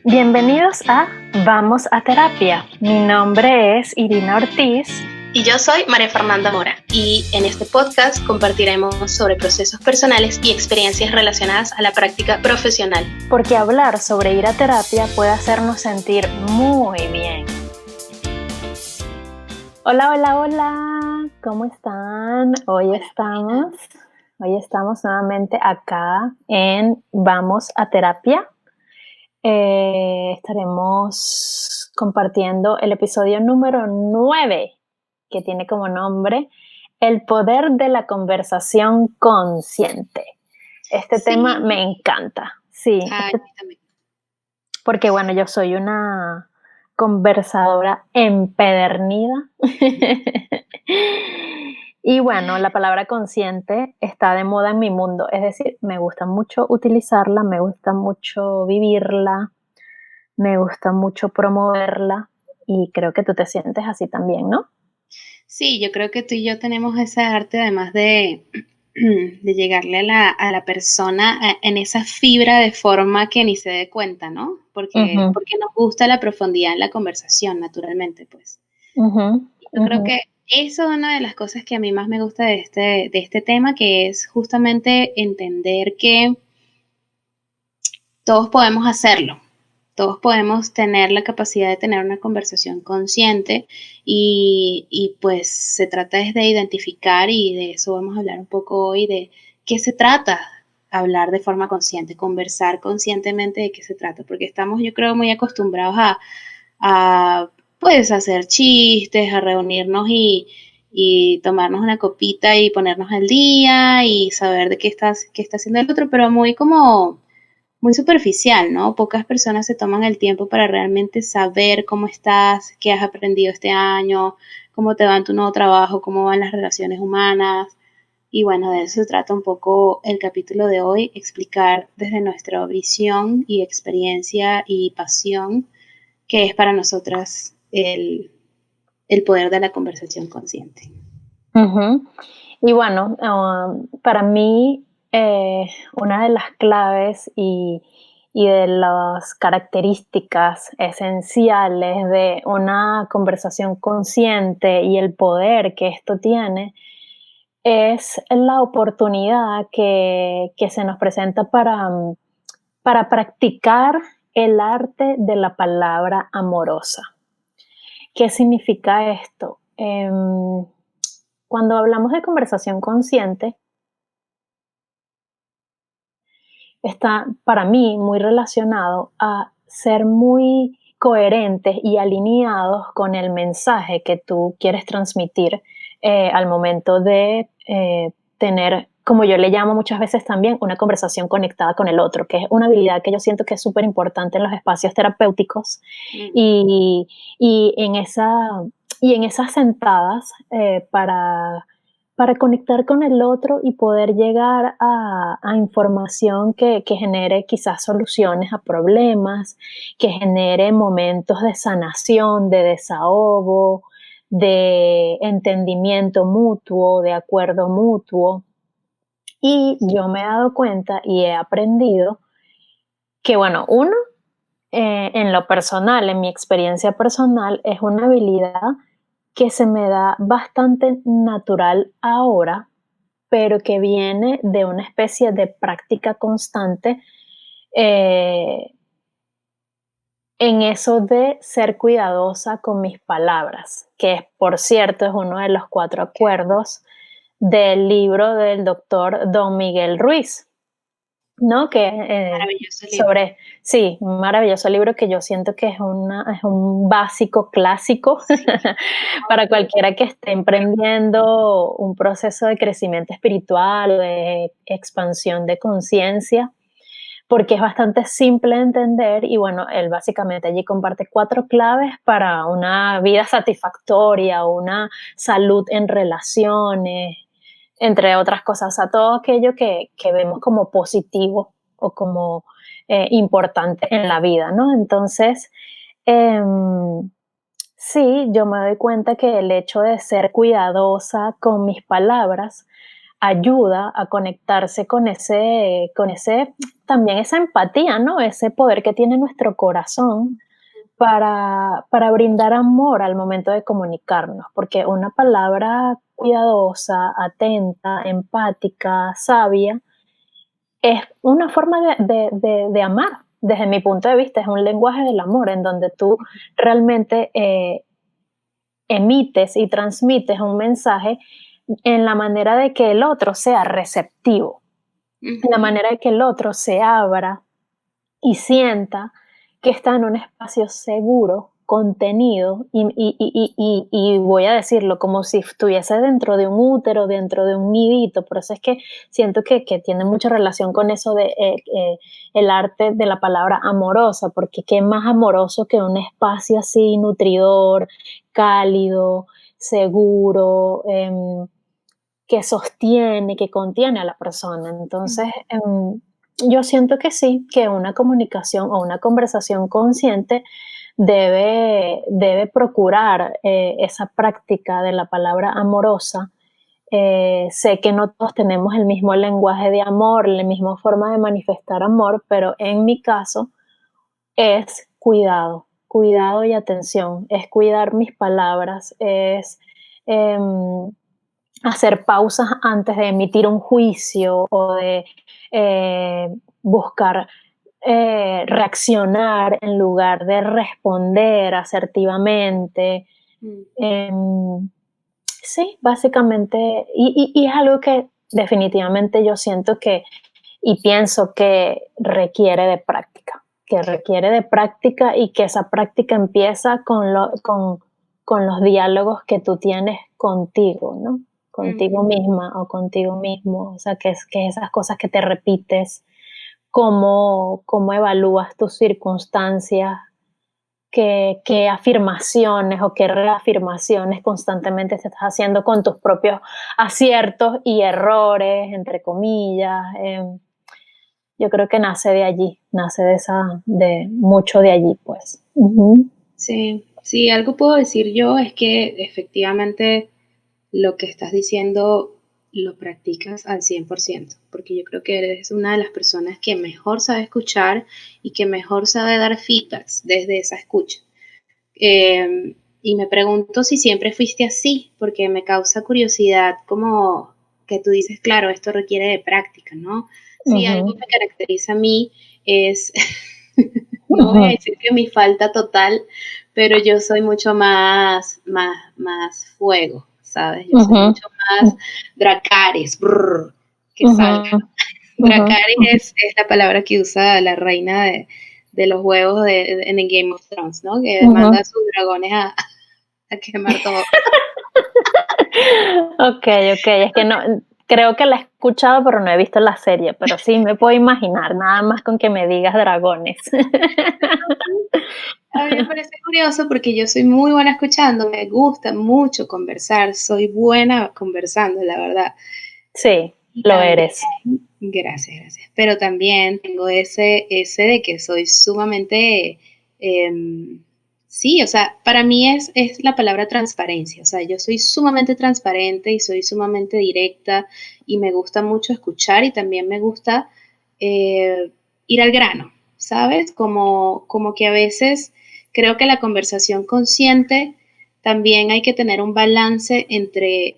Bienvenidos a Vamos a Terapia. Mi nombre es Irina Ortiz. Y yo soy María Fernanda Mora. Y en este podcast compartiremos sobre procesos personales y experiencias relacionadas a la práctica profesional. Porque hablar sobre ir a terapia puede hacernos sentir muy bien. Hola, hola, hola. ¿Cómo están? Hoy estamos nuevamente acá en Vamos a Terapia. Estaremos compartiendo el episodio número 9, que tiene como nombre El poder de la conversación consciente. Este tema me encanta, sí. También. Porque bueno, yo soy una conversadora empedernida. Y bueno, la palabra consciente está de moda en mi mundo, es decir, me gusta mucho utilizarla, me gusta mucho vivirla, me gusta mucho promoverla y creo que tú te sientes así también, ¿no? Sí, yo creo que tú y yo tenemos esa arte además de llegarle a la persona en esa fibra de forma que ni se dé cuenta, ¿no? Porque nos gusta la profundidad en la conversación, naturalmente, pues. Yo creo que eso es una de las cosas que a mí más me gusta de este tema, que es justamente entender que todos podemos hacerlo. Todos podemos tener la capacidad de tener una conversación consciente y pues se trata es de identificar, y de eso vamos a hablar un poco hoy, de qué se trata hablar de forma consciente, conversar conscientemente de qué se trata, porque estamos, yo creo, muy acostumbrados a pues hacer chistes, a reunirnos y tomarnos una copita y ponernos al día y saber de qué está haciendo el otro, pero muy superficial, ¿no? Pocas personas se toman el tiempo para realmente saber cómo estás, qué has aprendido este año, cómo te va en tu nuevo trabajo, cómo van las relaciones humanas. Y bueno, de eso se trata un poco el capítulo de hoy, explicar desde nuestra visión y experiencia y pasión qué es para nosotras el poder de la conversación consciente. Y bueno, para mí una de las claves y de las características esenciales de una conversación consciente y el poder que esto tiene es la oportunidad que se nos presenta para practicar el arte de la palabra amorosa. ¿Qué significa esto? Cuando hablamos de conversación consciente, está para mí muy relacionado a ser muy coherentes y alineados con el mensaje que tú quieres transmitir al momento de tener, como yo le llamo muchas veces también, una conversación conectada con el otro, que es una habilidad que yo siento que es súper importante en los espacios terapéuticos. Y, y, en y en esas sentadas para conectar con el otro y poder llegar a información que genere quizás soluciones a problemas, que genere momentos de sanación, de desahogo, de entendimiento mutuo, de acuerdo mutuo. Y yo me he dado cuenta y he aprendido que, bueno, en lo personal, en mi experiencia personal, es una habilidad que se me da bastante natural ahora, pero que viene de una especie de práctica constante en eso de ser cuidadosa con mis palabras, que por cierto es uno de los 4 acuerdos del libro del doctor Don Miguel Ruiz, ¿no? Que Maravilloso libro. sí, un maravilloso libro que yo siento que es un básico clásico para cualquiera que esté emprendiendo un proceso de crecimiento espiritual o de expansión de conciencia, porque es bastante simple de entender y bueno, él básicamente allí comparte 4 claves para una vida satisfactoria, una salud en relaciones, entre otras cosas, a todo aquello que vemos como positivo o como importante en la vida, ¿no? Entonces, sí, yo me doy cuenta que el hecho de ser cuidadosa con mis palabras ayuda a conectarse con ese, también esa empatía, ¿no? Ese poder que tiene nuestro corazón para brindar amor al momento de comunicarnos, porque una palabra cuidadosa, atenta, empática, sabia, es una forma de amar. Desde mi punto de vista, es un lenguaje del amor en donde tú realmente emites y transmites un mensaje en la manera de que el otro sea receptivo, en la manera de que el otro se abra y sienta que está en un espacio seguro, contenido, y voy a decirlo como si estuviese dentro de un útero, dentro de un nidito. Por eso es que siento que tiene mucha relación con eso de el arte de la palabra amorosa, porque qué más amoroso que un espacio así nutridor, cálido, seguro, que sostiene, que contiene a la persona. Entonces, yo siento que sí, que una comunicación o una conversación consciente debe procurar esa práctica de la palabra amorosa. Sé que no todos tenemos el mismo lenguaje de amor, la misma forma de manifestar amor, pero en mi caso es cuidado, cuidado y atención, es cuidar mis palabras, es em, hacer pausas antes de emitir un juicio o de buscar reaccionar en lugar de responder asertivamente. Mm. Sí, básicamente, y es algo que definitivamente yo siento que y pienso que requiere de práctica y que esa práctica empieza con los diálogos que tú tienes contigo, ¿no? Contigo Ujú. misma o contigo mismo, o sea, que esas cosas que te repites, cómo evalúas tus circunstancias, qué afirmaciones o qué reafirmaciones constantemente te estás haciendo con tus propios aciertos y errores, entre comillas. Yo creo que nace de allí, nace de mucho de allí, pues. Ujú. Sí, sí, algo puedo decir yo es que efectivamente lo que estás diciendo lo practicas al 100%, porque yo creo que eres una de las personas que mejor sabe escuchar y que mejor sabe dar feedbacks desde esa escucha. Y me pregunto si siempre fuiste así, porque me causa curiosidad como que tú dices, claro, esto requiere de práctica, ¿no? Si algo Ujú, me caracteriza a mí es, no voy a ujú, decir que mi falta total, pero yo soy mucho más fuego, ¿sabes? Yo soy ujú, mucho más Dracarys, brrr, que salga, ujú, ¿no? ujú, Dracarys ujú. es la palabra que usa la reina de los huevos en el Game of Thrones, ¿no? Que manda a Ujú. sus dragones a quemar todo. Okey, okey, es que no creo que la he escuchado, pero no he visto la serie, pero sí me puedo imaginar, nada más con que me digas dragones. A mí me parece curioso porque yo soy muy buena escuchando, me gusta mucho conversar, soy buena conversando, la verdad. Sí, Y lo también, eres. gracias, gracias. Pero también tengo ese de que soy sumamente, sí, o sea, para mí es la palabra transparencia. O sea, yo soy sumamente transparente y soy sumamente directa y me gusta mucho escuchar y también me gusta eh, ir al grano, ¿sabes? Como que a veces creo que la conversación consciente también hay que tener un balance entre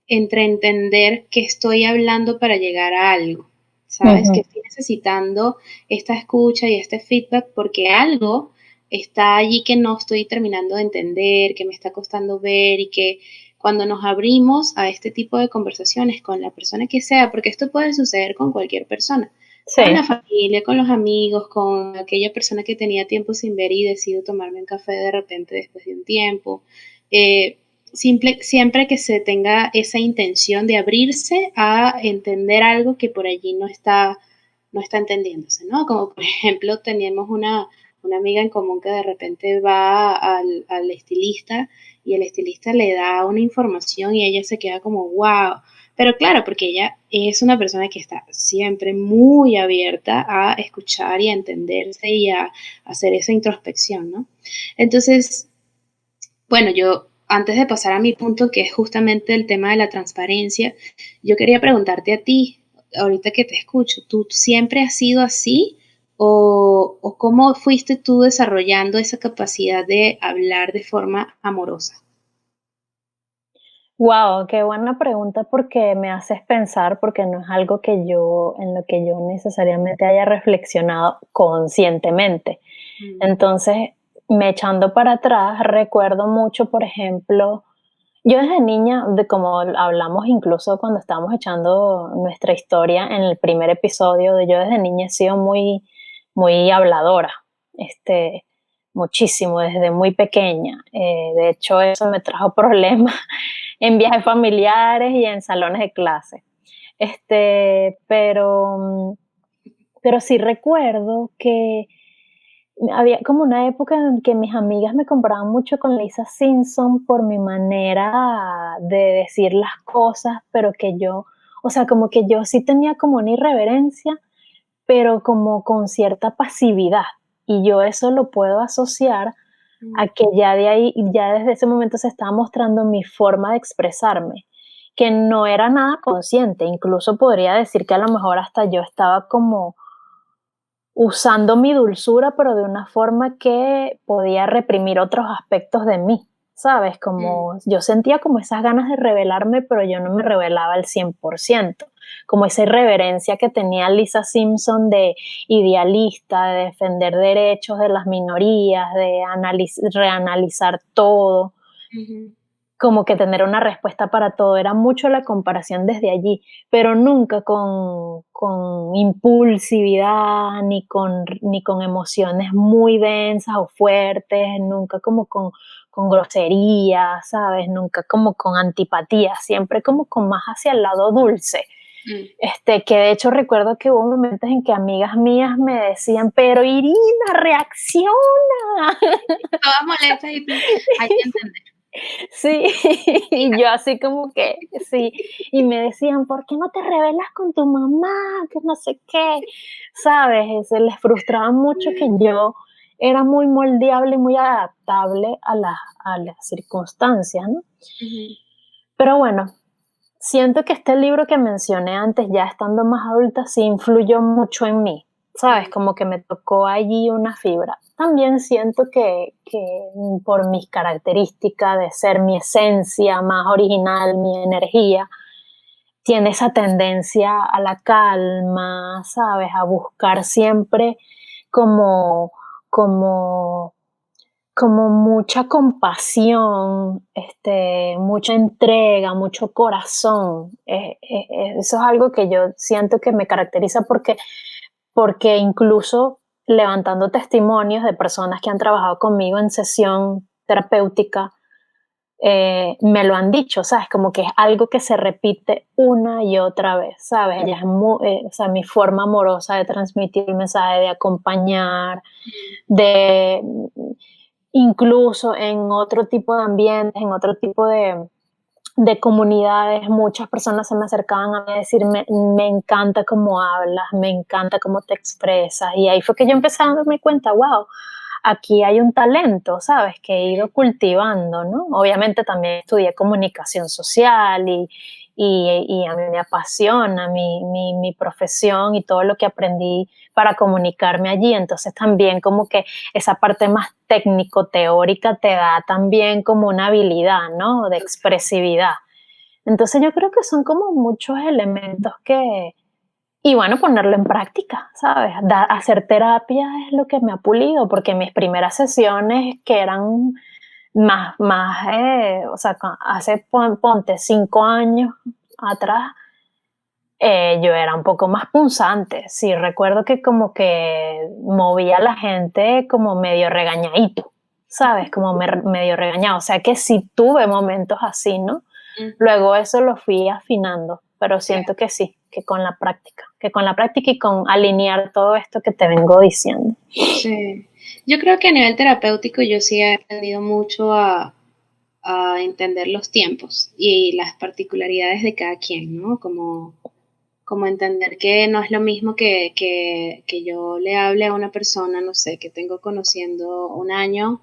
entender que estoy hablando para llegar a algo, ¿sabes? Que Ujú, estoy necesitando esta escucha y este feedback porque algo está allí que no estoy terminando de entender, que me está costando ver y que cuando nos abrimos a este tipo de conversaciones con la persona que sea, porque esto puede suceder con cualquier persona, con la sí, familia, con los amigos, con aquella persona que tenía tiempo sin ver y decido tomarme un café de repente después de un tiempo. Eh, siempre que se tenga esa intención de abrirse a entender algo que por allí no está entendiéndose, ¿no? Como por ejemplo, teníamos una amiga en común que de repente va al estilista y el estilista le da una información y ella se queda como, wow. Pero claro, porque ella es una persona que está siempre muy abierta a escuchar y a entenderse y a hacer esa introspección, ¿no? Entonces, bueno, yo antes de pasar a mi punto, que es justamente el tema de la transparencia, yo quería preguntarte a ti, ahorita que te escucho, ¿tú siempre has sido así? O cómo fuiste tú desarrollando esa capacidad de hablar de forma amorosa? Wow, qué buena pregunta porque me haces pensar, porque no es algo que yo, en lo que yo necesariamente haya reflexionado conscientemente. Mm, Entonces, me echando para atrás, recuerdo mucho, por ejemplo, yo desde niña, de como hablamos incluso cuando estábamos echando nuestra historia en el primer episodio, de yo desde niña he sido muy, muy habladora, este, muchísimo, desde muy pequeña. De hecho, eso me trajo problemas en viajes familiares y en salones de clase. Pero sí recuerdo que había como una época en que mis amigas me comparaban mucho con Lisa Simpson por mi manera de decir las cosas, pero que yo, o sea, como que yo sí tenía como una irreverencia, pero como con cierta pasividad. Y yo eso lo puedo asociar a mm, que ya de ahí, ya desde ese momento se estaba mostrando mi forma de expresarme, que no era nada consciente. Incluso podría decir que a lo mejor hasta yo estaba como usando mi dulzura, pero de una forma que podía reprimir otros aspectos de mí, ¿sabes? mm, Como yo sentía como esas ganas de rebelarme, pero yo no me rebelaba al 100%, como esa irreverencia que tenía Lisa Simpson de idealista, de defender derechos de las minorías, de reanalizar todo, ujú, como que tener una respuesta para todo, era mucho la comparación desde allí, pero nunca con impulsividad, ni con emociones muy densas o fuertes, nunca como con grosería, ¿sabes? Nunca como con antipatía, siempre como con más hacia el lado dulce. mm. Que de hecho recuerdo que hubo momentos en que amigas mías me decían, pero Irina, reacciona. Todas molestas y tú, hay que entender. Sí, y Mira, yo así como que, sí, y me decían, ¿por qué no te rebelas con tu mamá? Que no sé qué, ¿sabes? Se les frustraba mucho que yo era muy moldeable y muy adaptable a las circunstancias, ¿no? ujú, Pero bueno, siento que este libro que mencioné antes, ya estando más adulta, sí influyó mucho en mí, ¿sabes? mm, Como que me tocó allí una fibra. También siento que por mis características de ser mi esencia más original, mi energía, tiene esa tendencia a la calma, ¿sabes? A buscar siempre como, como como mucha compasión, mucha entrega, mucho corazón. Eso es algo que yo siento que me caracteriza porque incluso levantando testimonios de personas que han trabajado conmigo en sesión terapéutica, me lo han dicho, ¿sabes? Como que es algo que se repite una y otra vez, ¿sabes? Ella es o sea, mi forma amorosa de transmitir el mensaje, de acompañar, mm, de incluso en otro tipo de ambientes, en otro tipo de comunidades, muchas personas se me acercaban a mí a decirme, me encanta cómo hablas, me encanta cómo te expresas. Y ahí fue que yo empecé a darme cuenta, wow, aquí hay un talento, ¿sabes? Que he ido cultivando, ¿no? Obviamente también estudié comunicación social y a mí me apasiona mi profesión y todo lo que aprendí para comunicarme allí. Entonces también como que esa parte más técnico-teórica te da también como una habilidad, ¿no? De expresividad. Entonces yo creo que son como muchos elementos que, y bueno, ponerlo en práctica, ¿sabes? Hacer terapia es lo que me ha pulido, porque mis primeras sesiones que eran o sea, hace, ponte, 5 años atrás, yo era un poco más punzante. Sí, recuerdo que como que movía a la gente como medio regañadito, ¿sabes? Como medio regañado. O sea que sí tuve momentos así, ¿no? ujú, Luego eso lo fui afinando, pero siento claro. que sí, que con la práctica y con alinear todo esto que te vengo diciendo. Sí. Yo creo que a nivel terapéutico yo sí he aprendido mucho a entender los tiempos y las particularidades de cada quien, ¿no? Como entender que no es lo mismo que yo le hable a una persona, no sé, que tengo conociendo un año,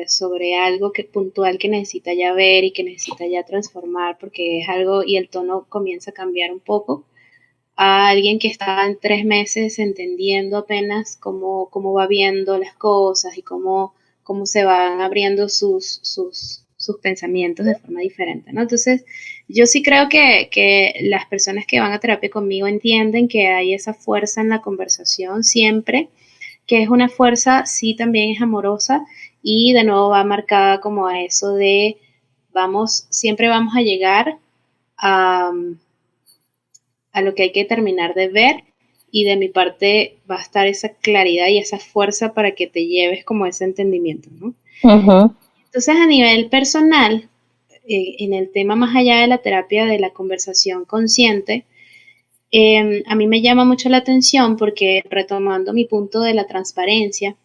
sobre algo que puntual que necesita ya ver y que necesita ya transformar porque es algo y el tono comienza a cambiar un poco, a alguien que está en 3 meses entendiendo apenas cómo va viendo las cosas y cómo se van abriendo sus pensamientos de forma diferente, ¿no? Entonces, yo sí creo que las personas que van a terapia conmigo entienden que hay esa fuerza en la conversación siempre, que es una fuerza, sí, también es amorosa y de nuevo va marcada como a eso de siempre vamos a llegar a, a lo que hay que terminar de ver y de mi parte va a estar esa claridad y esa fuerza para que te lleves como ese entendimiento, ¿no? Ujú. Entonces, a nivel personal, en el tema más allá de la terapia de la conversación consciente, a mí me llama mucho la atención porque retomando mi punto de la transparencia,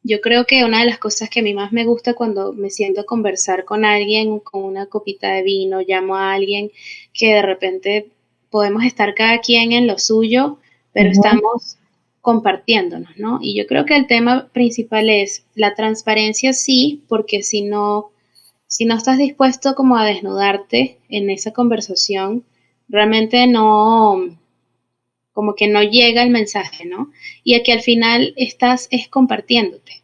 yo creo que una de las cosas que a mí más me gusta cuando me siento a conversar con alguien, con una copita de vino, llamo a alguien que de repente podemos estar cada quien en lo suyo, pero Ujú. estamos compartiéndonos, ¿no? Y yo creo que el tema principal es la transparencia, sí, porque si no estás dispuesto como a desnudarte en esa conversación, realmente no, como que no llega el mensaje, ¿no? Y aquí al final estás es compartiéndote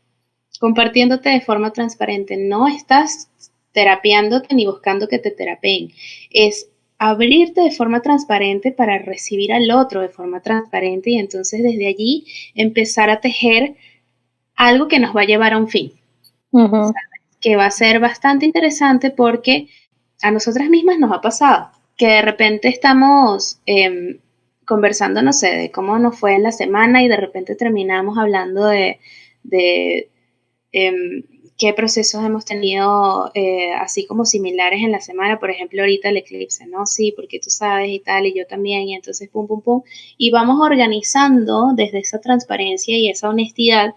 de forma transparente, no estás terapiándote ni buscando que te terapeen, es abrirte de forma transparente para recibir al otro de forma transparente y entonces desde allí empezar a tejer algo que nos va a llevar a un fin, Ujú. ¿sabes? Que va a ser bastante interesante porque a nosotras mismas nos ha pasado que de repente estamos conversando, no sé, de cómo nos fue en la semana y de repente terminamos hablando de eh, qué procesos hemos tenido así como similares en la semana, por ejemplo, ahorita el eclipse, ¿no? Sí, porque tú sabes y tal, y yo también, y entonces pum, pum, pum, y vamos organizando desde esa transparencia y esa honestidad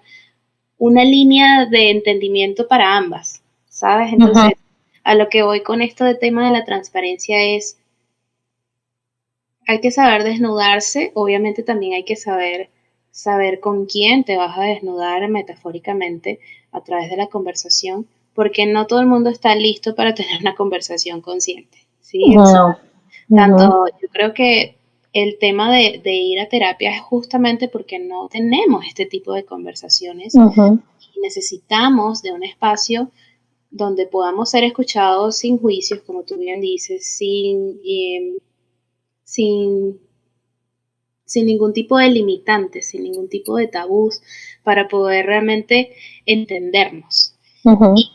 una línea de entendimiento para ambas, ¿sabes? Ujú. Entonces, a lo que voy con esto de tema de la transparencia es, hay que saber desnudarse, obviamente también hay que saber con quién te vas a desnudar metafóricamente a través de la conversación, porque no todo el mundo está listo para tener una conversación consciente, ¿sí? O sea, No. Ujú. tanto yo creo que el tema de ir a terapia es justamente porque no tenemos este tipo de conversaciones Ujú. y necesitamos de un espacio donde podamos ser escuchados sin juicios, como tú bien dices, sin, sin ningún tipo de limitantes, sin ningún tipo de tabús, para poder realmente entendernos. Ujú. Y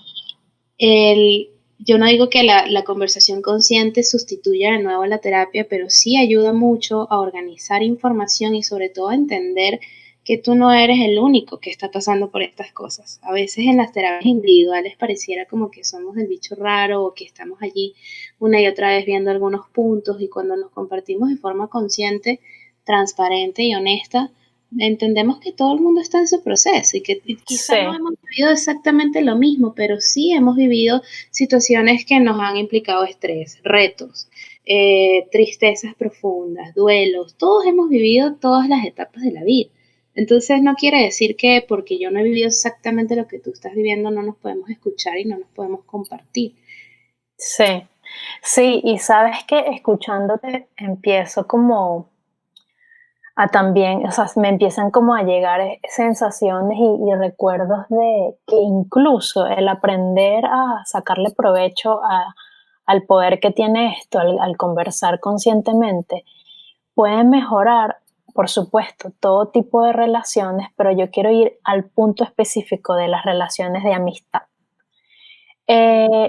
el, yo no digo que la conversación consciente sustituya de nuevo la terapia, pero sí ayuda mucho a organizar información y sobre todo a entender que tú no eres el único que está pasando por estas cosas. A veces en las terapias individuales pareciera como que somos el bicho raro o que estamos allí una y otra vez viendo algunos puntos y cuando nos compartimos de forma consciente, transparente y honesta, entendemos que todo el mundo está en su proceso y que Sí. quizá no hemos vivido exactamente lo mismo, pero sí hemos vivido situaciones que nos han implicado estrés, retos, tristezas profundas, duelos, todos hemos vivido todas las etapas de la vida. Entonces no quiere decir que porque yo no he vivido exactamente lo que tú estás viviendo no nos podemos escuchar y no nos podemos compartir. Sí. Sí, y sabes que escuchándote empiezo como a también, o sea, me empiezan como a llegar sensaciones y recuerdos de que incluso el aprender a sacarle provecho al poder que tiene esto, al conversar conscientemente, puede mejorar, por supuesto, todo tipo de relaciones, pero yo quiero ir al punto específico de las relaciones de amistad.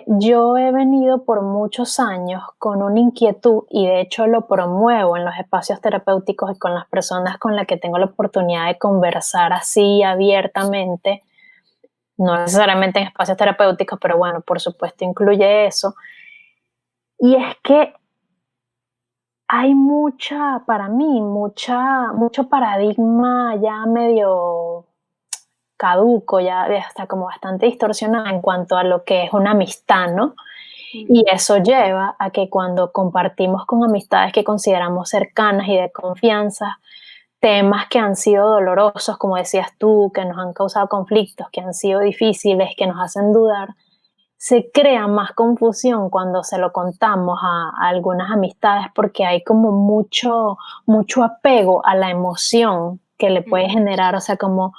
Yo he venido por muchos años con una inquietud y de hecho lo promuevo en los espacios terapéuticos y con las personas con las que tengo la oportunidad de conversar así abiertamente, no necesariamente en espacios terapéuticos, pero bueno, por supuesto incluye eso. Y es que hay para mí, mucho paradigma ya medio caduco, ya está como bastante distorsionado en cuanto a lo que es una amistad, ¿no? Y eso lleva a que cuando compartimos con amistades que consideramos cercanas y de confianza, temas que han sido dolorosos, como decías tú, que nos han causado conflictos, que han sido difíciles, que nos hacen dudar, se crea más confusión cuando se lo contamos a algunas amistades porque hay como mucho apego a la emoción que le puede generar, o sea, como,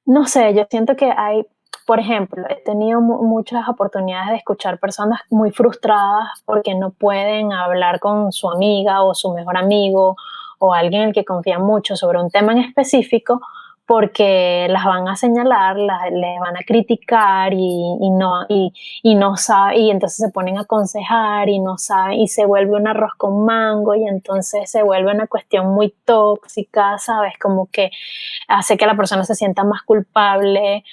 no sé, yo siento que hay, por ejemplo, he tenido muchas oportunidades de escuchar personas muy frustradas porque no pueden hablar con su amiga o su mejor amigo o alguien en el que confían mucho sobre un tema en específico porque las van a señalar, les van a criticar y no sabe, y entonces se ponen a aconsejar y no saben, y se vuelve un arroz con mango y entonces se vuelve una cuestión muy tóxica, ¿sabes? Como que hace que la persona se sienta más culpable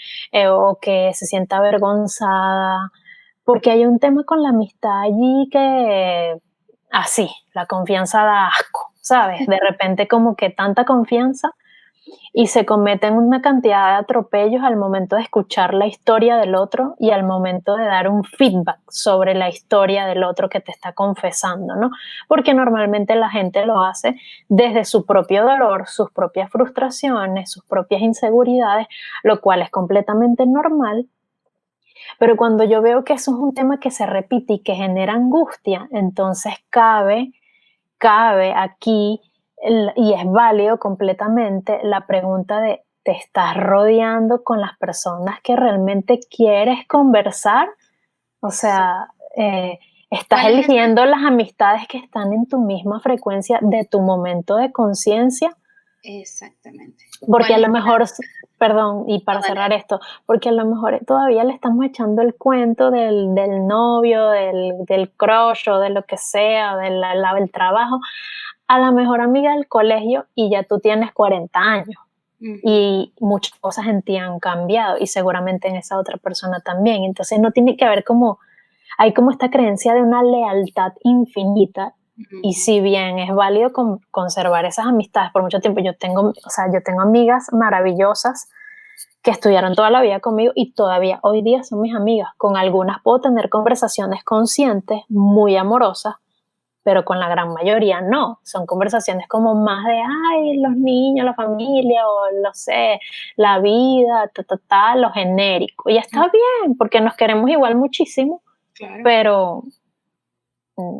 o que se sienta avergonzada, porque hay un tema con la amistad allí que así, la confianza da asco, ¿sabes? De repente como que tanta confianza y se cometen una cantidad de atropellos al momento de escuchar la historia del otro y al momento de dar un feedback sobre la historia del otro que te está confesando, ¿no? Porque normalmente la gente lo hace desde su propio dolor, sus propias frustraciones, sus propias inseguridades, lo cual es completamente normal. Pero cuando yo veo que eso es un tema que se repite y que genera angustia, entonces cabe aquí y es válido completamente la pregunta de, ¿te estás rodeando con las personas que realmente quieres conversar? O sea, estás ¿Cuál es esa? eligiendo las amistades que están en tu misma frecuencia de tu momento de conciencia, Exactamente. porque a ¿Cuál es lo mejor, perdón, y para la? cerrar esto, porque a lo mejor todavía le estamos echando el cuento del novio, del crush o de lo que sea, del trabajo, a la mejor amiga del colegio y ya tú tienes 40 años Ujú. y muchas cosas en ti han cambiado y seguramente en esa otra persona también. Entonces no tiene que haber como, hay como esta creencia de una lealtad infinita y Ujú. si bien es válido conservar esas amistades por mucho tiempo, yo tengo amigas maravillosas que estudiaron toda la vida conmigo y todavía hoy día son mis amigas. Con algunas puedo tener conversaciones conscientes, muy amorosas, pero con la gran mayoría no. Son conversaciones como más de, ay, los niños, la familia, o no sé, la vida, lo genérico. Y está bien, porque nos queremos igual muchísimo, Claro, pero mm,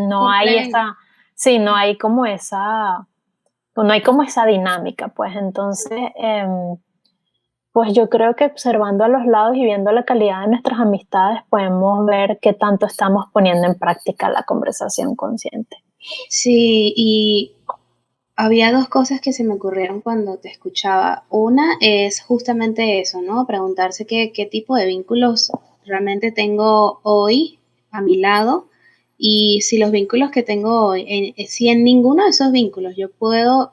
no hay cumplen. esa, sí, no hay como esa, no hay como esa dinámica, pues entonces, pues yo creo que observando a los lados y viendo la calidad de nuestras amistades podemos ver qué tanto estamos poniendo en práctica la conversación consciente. Sí, y había dos cosas que se me ocurrieron cuando te escuchaba. Una es justamente eso, ¿no? Preguntarse qué tipo de vínculos realmente tengo hoy a mi lado y si los vínculos que tengo hoy, si en ninguno de esos vínculos yo puedo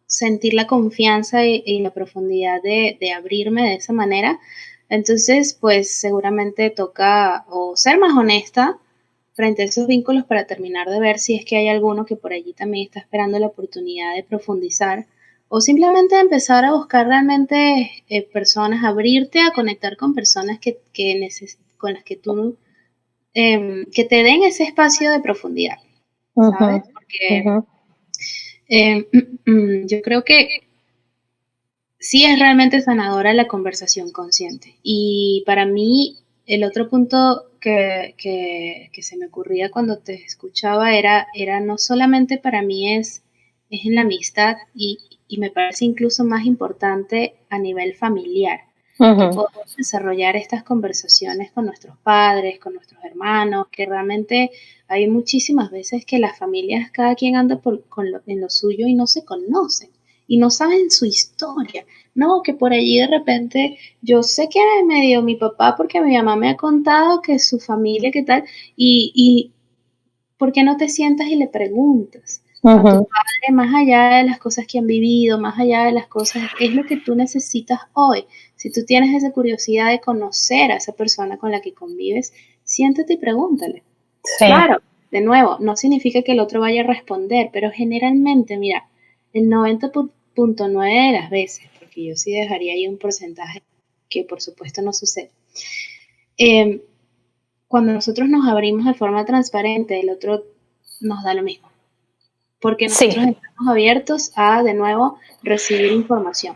sentir la confianza y la profundidad de abrirme de esa manera, entonces pues seguramente toca o ser más honesta frente a esos vínculos para terminar de ver si es que hay alguno que por allí también está esperando la oportunidad de profundizar o simplemente empezar a buscar realmente personas, abrirte a conectar con personas con las que tú, que te den ese espacio de profundidad, Ujú, ¿sabes? Porque ujú. eh, yo creo que sí es realmente sanadora la conversación consciente. Y para mí, el otro punto que se me ocurría cuando te escuchaba era no solamente para mí es en la amistad y me parece incluso más importante a nivel familiar, que Ujú. podamos desarrollar estas conversaciones con nuestros padres, con nuestros hermanos, que realmente hay muchísimas veces que las familias, cada quien anda en lo suyo y no se conocen y no saben su historia. No, que por allí de repente yo sé que me dio mi papá porque mi mamá me ha contado que su familia, qué tal, y ¿por qué no te sientas y le preguntas a tu Ujú. padre más allá de las cosas que han vivido, más allá de las cosas, es lo que tú necesitas hoy? Si tú tienes esa curiosidad de conocer a esa persona con la que convives, siéntate y pregúntale. Sí. Claro, de nuevo, no significa que el otro vaya a responder, pero generalmente, mira, el 90.9 de las veces, porque yo sí dejaría ahí un porcentaje que por supuesto no sucede, eh, cuando nosotros nos abrimos de forma transparente, el otro nos da lo mismo, porque Sí, nosotros estamos abiertos a, de nuevo, recibir información.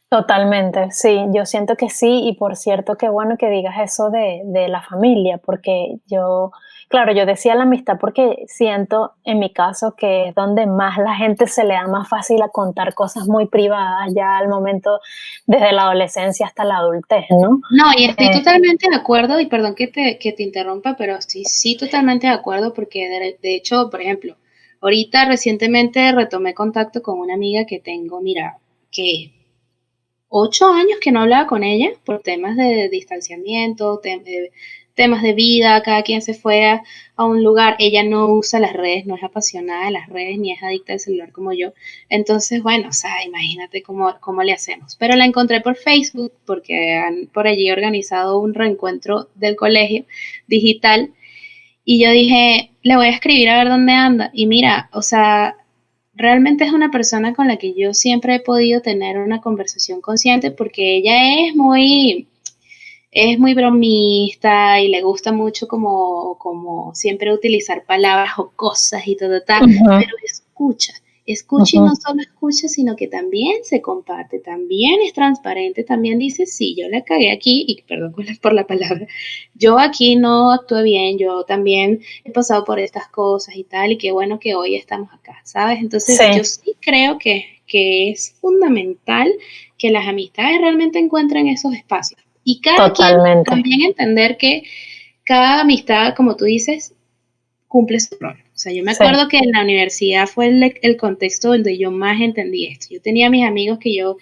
Totalmente, sí, yo siento que sí, y por cierto, qué bueno que digas eso de la familia, porque yo, claro, yo decía la amistad porque siento en mi caso que es donde más la gente se le da más fácil a contar cosas muy privadas ya al momento, desde la adolescencia hasta la adultez, ¿no? No, y estoy totalmente de acuerdo, y perdón que te interrumpa, pero sí, totalmente de acuerdo, porque de hecho, por ejemplo, ahorita recientemente retomé contacto con una amiga que tengo, mira, que 8 años que no hablaba con ella por temas de distanciamiento, temas de vida, cada quien se fue a un lugar, ella no usa las redes, no es apasionada de las redes ni es adicta al celular como yo, entonces bueno, o sea, imagínate cómo le hacemos, pero la encontré por Facebook porque han por allí organizado un reencuentro del colegio digital y yo dije, le voy a escribir a ver dónde anda y mira, o sea, realmente es una persona con la que yo siempre he podido tener una conversación consciente porque ella es muy bromista y le gusta mucho como siempre utilizar palabras jocosas y todo, Ujú, pero escucha y ujú. no solo escucha, sino que también se comparte, también es transparente, también dice, sí, yo la cagué aquí, y perdón por la palabra, yo aquí no actué bien, yo también he pasado por estas cosas y tal, y qué bueno que hoy estamos acá, ¿sabes? Entonces yo Sí, sí creo que es fundamental que las amistades realmente encuentren esos espacios. Y cada quien totalmente. también entender que cada amistad, como tú dices, cumple su rol. O sea, yo me Sí, acuerdo que en la universidad fue el contexto donde yo más entendí esto. Yo tenía mis amigos que yo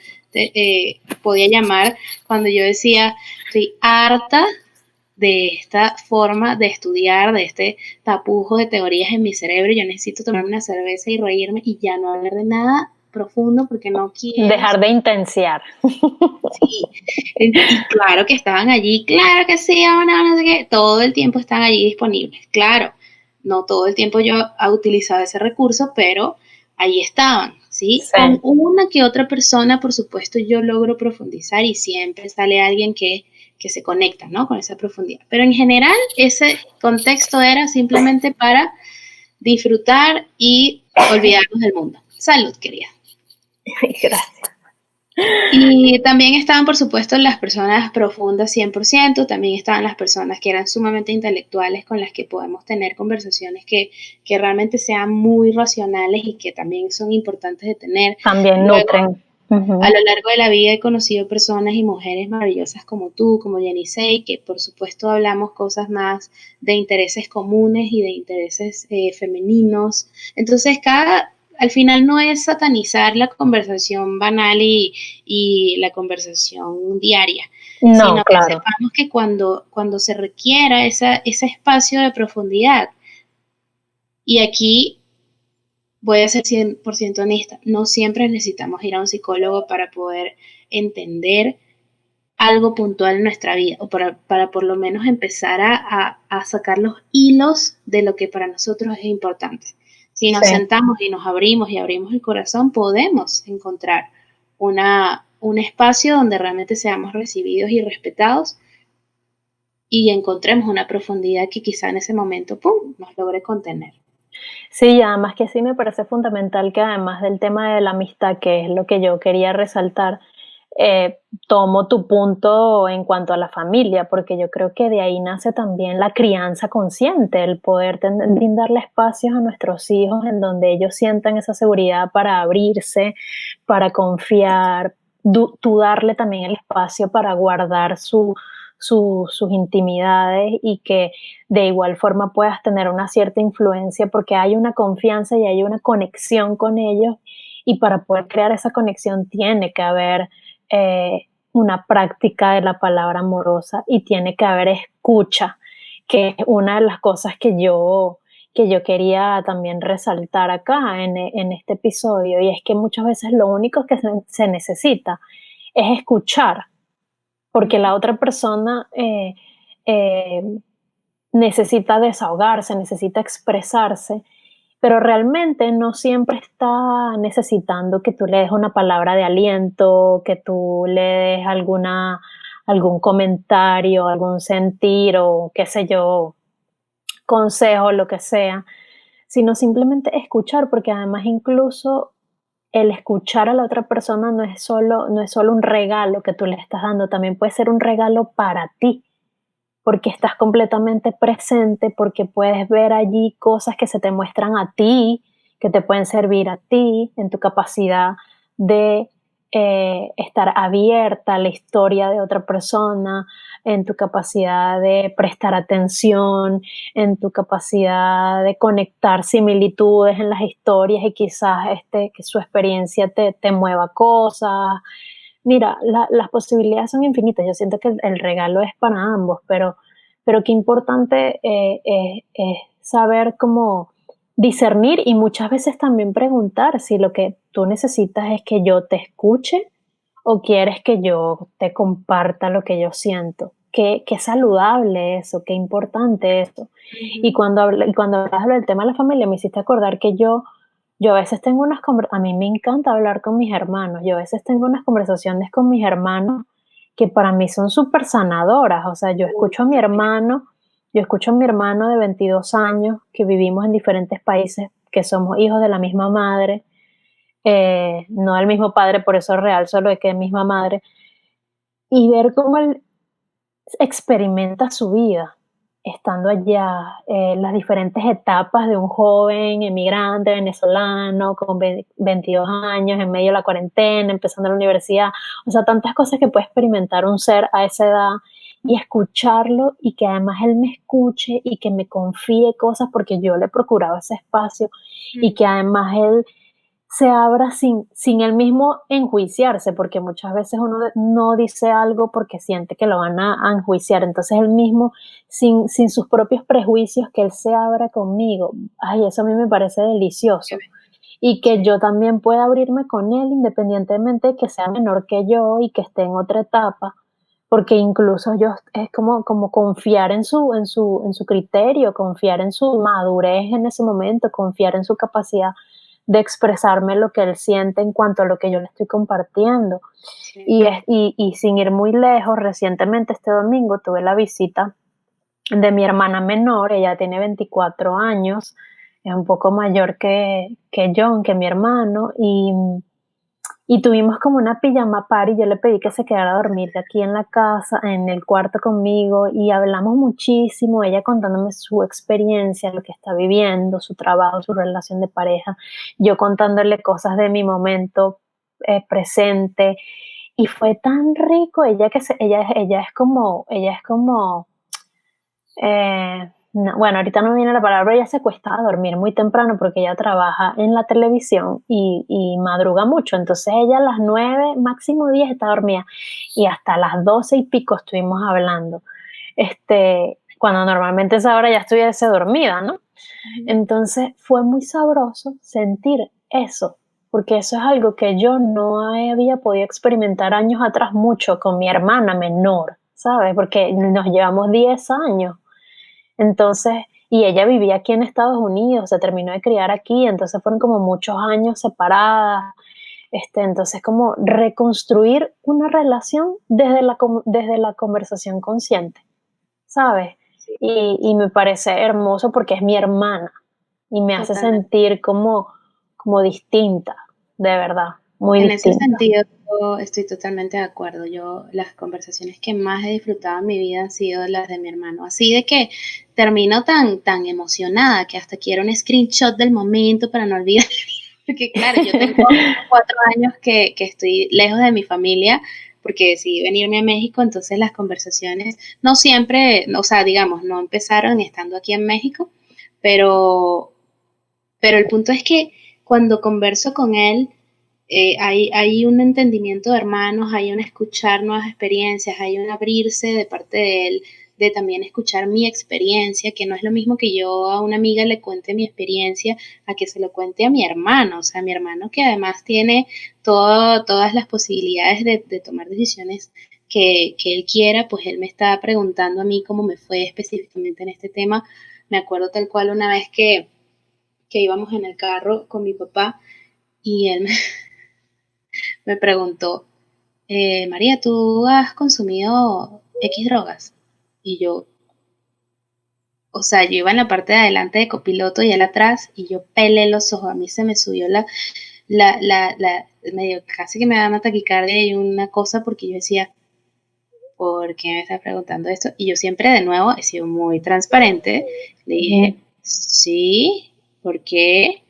podía llamar cuando yo decía, estoy harta de esta forma de estudiar, de este tapujo de teorías en mi cerebro, yo necesito tomarme una cerveza y reírme y ya no hablar de nada profundo porque no quiero. dejar de intenciar. Sí, y claro que estaban allí, claro que sí, o no, no sé qué, todo el tiempo están allí disponibles, claro, no todo el tiempo yo he utilizado ese recurso, pero ahí estaban, ¿sí? Con Sí, una que otra persona, por supuesto, yo logro profundizar y siempre sale alguien que se conecta, ¿no? Con esa profundidad. Pero en general, ese contexto era simplemente para disfrutar y olvidarnos del mundo. Salud, querida. gracias. Y también estaban, por supuesto, las personas profundas 100%, también estaban las personas que eran sumamente intelectuales con las que podemos tener conversaciones que realmente sean muy racionales y que también son importantes de tener. También Luego, nutren. a Ujú. lo largo de la vida he conocido personas y mujeres maravillosas como tú, como Jenny Say, que por supuesto hablamos cosas más de intereses comunes y de intereses femeninos. Entonces, al final no es satanizar la conversación banal y la conversación diaria, No, sino que claro. sepamos que cuando se requiera ese espacio de profundidad, y aquí voy a ser 100% honesta, no siempre necesitamos ir a un psicólogo para poder entender algo puntual en nuestra vida o para por lo menos empezar a sacar los hilos de lo que para nosotros es importante. Si nos Sí. sentamos y nos abrimos y abrimos el corazón, podemos encontrar un espacio donde realmente seamos recibidos y respetados y encontremos una profundidad que quizá en ese momento, ¡pum!, nos logre contener. Sí, y además que sí me parece fundamental que además del tema de la amistad, que es lo que yo quería resaltar, tomo tu punto en cuanto a la familia, porque yo creo que de ahí nace también la crianza consciente, el poder brindarle espacios a nuestros hijos en donde ellos sientan esa seguridad para abrirse, para confiar, tú darle también el espacio para guardar sus intimidades y que de igual forma puedas tener una cierta influencia porque hay una confianza y hay una conexión con ellos y para poder crear esa conexión tiene que haber una práctica de la palabra amorosa y tiene que haber escucha, que es una de las cosas que yo quería también resaltar acá en este episodio, y es que muchas veces lo único que se necesita es escuchar, porque la otra persona eh, necesita desahogarse, necesita expresarse, pero realmente no siempre está necesitando que tú le des una palabra de aliento, que tú le des algún comentario, algún sentir o qué sé yo, consejo, lo que sea, sino simplemente escuchar, porque además incluso el escuchar a la otra persona no es solo un regalo que tú le estás dando, también puede ser un regalo para ti, porque estás completamente presente, porque puedes ver allí cosas que se te muestran a ti, que te pueden servir a ti en tu capacidad de estar abierta a la historia de otra persona, en tu capacidad de prestar atención, en tu capacidad de conectar similitudes en las historias y quizás que su experiencia te mueva cosas. Mira, las posibilidades son infinitas. Yo siento que el regalo es para ambos, pero qué importante es saber cómo discernir y muchas veces también preguntar si lo que tú necesitas es que yo te escuche o quieres que yo te comparta lo que yo siento. Qué saludable eso, qué importante eso. Y Ujú. y cuando hablas del tema de la familia, me hiciste acordar que yo a veces tengo a mí me encanta hablar con mis hermanos, yo a veces tengo unas conversaciones con mis hermanos que para mí son súper sanadoras, o sea, También. yo escucho a mi hermano de 22 años, que vivimos en diferentes países, que somos hijos de la misma madre, no del mismo padre, por eso es real, solo de que es misma madre, y ver cómo él experimenta su vida estando allá, las diferentes etapas de un joven emigrante venezolano con 22 años, en medio de la cuarentena, empezando la universidad, o sea, tantas cosas que puede experimentar un ser a esa edad y escucharlo y que además él me escuche y que me confíe cosas porque yo le procuraba ese espacio y que Mm, además él se abra sin él mismo enjuiciarse, porque muchas veces uno no dice algo porque siente que lo van a enjuiciar. Entonces él mismo, sin sus propios prejuicios, que él se abra conmigo. Ay, eso a mí me parece qué delicioso. bello. Y que Sí, yo también pueda abrirme con él independientemente de que sea menor que yo y que esté en otra etapa, porque incluso yo es como confiar en su criterio, confiar en su madurez en ese momento, confiar en su capacidad de expresarme lo que él siente en cuanto a lo que yo le estoy compartiendo. sí. Y sin ir muy lejos, recientemente este domingo tuve la visita de mi hermana menor, ella tiene 24 años, es un poco mayor que John, que mi hermano, y tuvimos como una pijama party, yo le pedí que se quedara a dormir aquí en la casa, en el cuarto conmigo, y hablamos muchísimo, ella contándome su experiencia, lo que está viviendo, su trabajo, su relación de pareja, yo contándole cosas de mi momento presente, y fue tan rico, ella es como bueno, ahorita no me viene la palabra, ella se acuesta a dormir muy temprano porque ella trabaja en la televisión y madruga mucho, entonces ella a las 9, máximo 10 está dormida y hasta las 12 y pico estuvimos hablando, cuando normalmente esa hora ya estuviese dormida, ¿no? Ujú. Entonces fue muy sabroso sentir eso, porque eso es algo que yo no había podido experimentar años atrás mucho con mi hermana menor, ¿sabes? Porque nos llevamos 10 años. Entonces, y ella vivía aquí en Estados Unidos, se terminó de criar aquí, entonces fueron como muchos años separadas. Entonces, como reconstruir una relación desde la conversación consciente, ¿sabes? Sí, Y me parece hermoso porque es mi hermana y me hace totalmente. sentir como distinta, de verdad, muy En ese distinta. sentido, yo estoy totalmente de acuerdo. Yo, las conversaciones que más he disfrutado en mi vida han sido las de mi hermano. Así de que termino tan emocionada que hasta quiero un screenshot del momento para no olvidar. Porque claro, yo tengo 4 años que estoy lejos de mi familia porque decidí venirme a México, entonces las conversaciones no siempre, o sea, digamos, no empezaron estando aquí en México, pero, pero el punto es que cuando converso con él, hay un entendimiento de hermanos, hay un escuchar nuevas experiencias, hay un abrirse de parte de él, de también escuchar mi experiencia, que no es lo mismo que yo a una amiga le cuente mi experiencia, a que se lo cuente a mi hermano, o sea, mi hermano que además tiene todas las posibilidades de tomar decisiones que él quiera, pues él me estaba preguntando a mí cómo me fue específicamente en este tema. Me acuerdo tal cual una vez que íbamos en el carro con mi papá y él me preguntó, María, ¿tú has consumido X drogas? Y yo, o sea, yo iba en la parte de adelante de copiloto y él atrás y yo pelé los ojos, a mí se me subió medio casi que me da una taquicardia y una cosa porque yo decía, ¿por qué me estás preguntando esto? Y yo siempre de nuevo he sido muy transparente, le dije, sí, ¿por qué?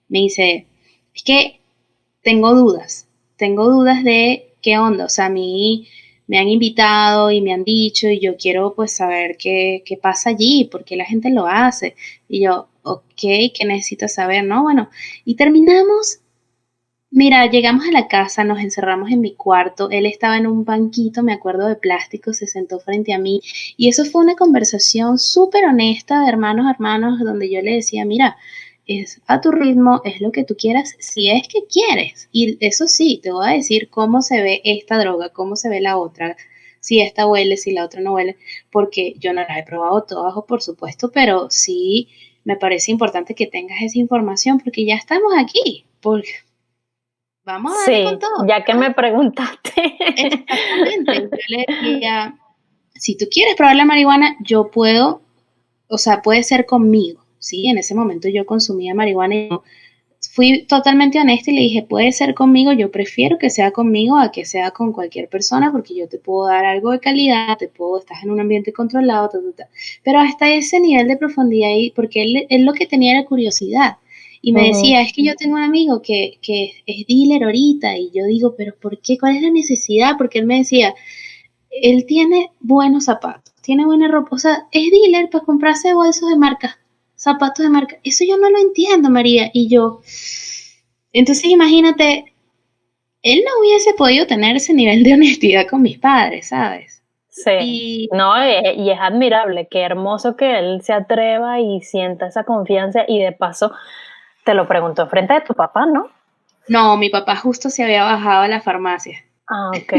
Me dice, es que tengo dudas de qué onda, o sea, a mí me han invitado y me han dicho y yo quiero pues saber qué pasa allí, por qué la gente lo hace. Y yo, ok, ¿qué necesitas saber? No, bueno, y terminamos. Mira, llegamos a la casa, nos encerramos en mi cuarto, él estaba en un banquito, me acuerdo de plástico, se sentó frente a mí y eso fue una conversación súper honesta de hermanos a hermanos donde yo le decía, mira, es a tu ritmo, es lo que tú quieras, si es que quieres. Y eso sí, te voy a decir cómo se ve esta droga, cómo se ve la otra, si esta huele, si la otra no huele, porque yo no las he probado todas, por supuesto, pero sí me parece importante que tengas esa información porque ya estamos aquí, porque vamos a darle con Sí, todo, ya que ¿no? me preguntaste. Exactamente. Yo le decía, si tú quieres probar la marihuana, yo puedo, o sea, puede ser conmigo, ¿sí? En ese momento yo consumía marihuana y yo fui totalmente honesta y le dije, puede ser conmigo, yo prefiero que sea conmigo a que sea con cualquier persona porque yo te puedo dar algo de calidad, estás en un ambiente controlado, pero hasta ese nivel de profundidad, y porque él lo que tenía era curiosidad. Y me Ujú. decía, es que yo tengo un amigo que es dealer ahorita, y yo digo, pero ¿por qué? ¿Cuál es la necesidad? Porque él me decía, él tiene buenos zapatos, tiene buena ropa, o sea, es dealer para comprarse bolsos de marca, zapatos de marca. Eso yo no lo entiendo, María. Y yo, entonces imagínate, él no hubiese podido tener ese nivel de honestidad con mis padres, ¿sabes? Sí, Y no, y es admirable, qué hermoso que él se atreva y sienta esa confianza y de paso te lo preguntó frente de tu papá, ¿no? no, mi papá justo se había bajado a la farmacia. Ah, ok,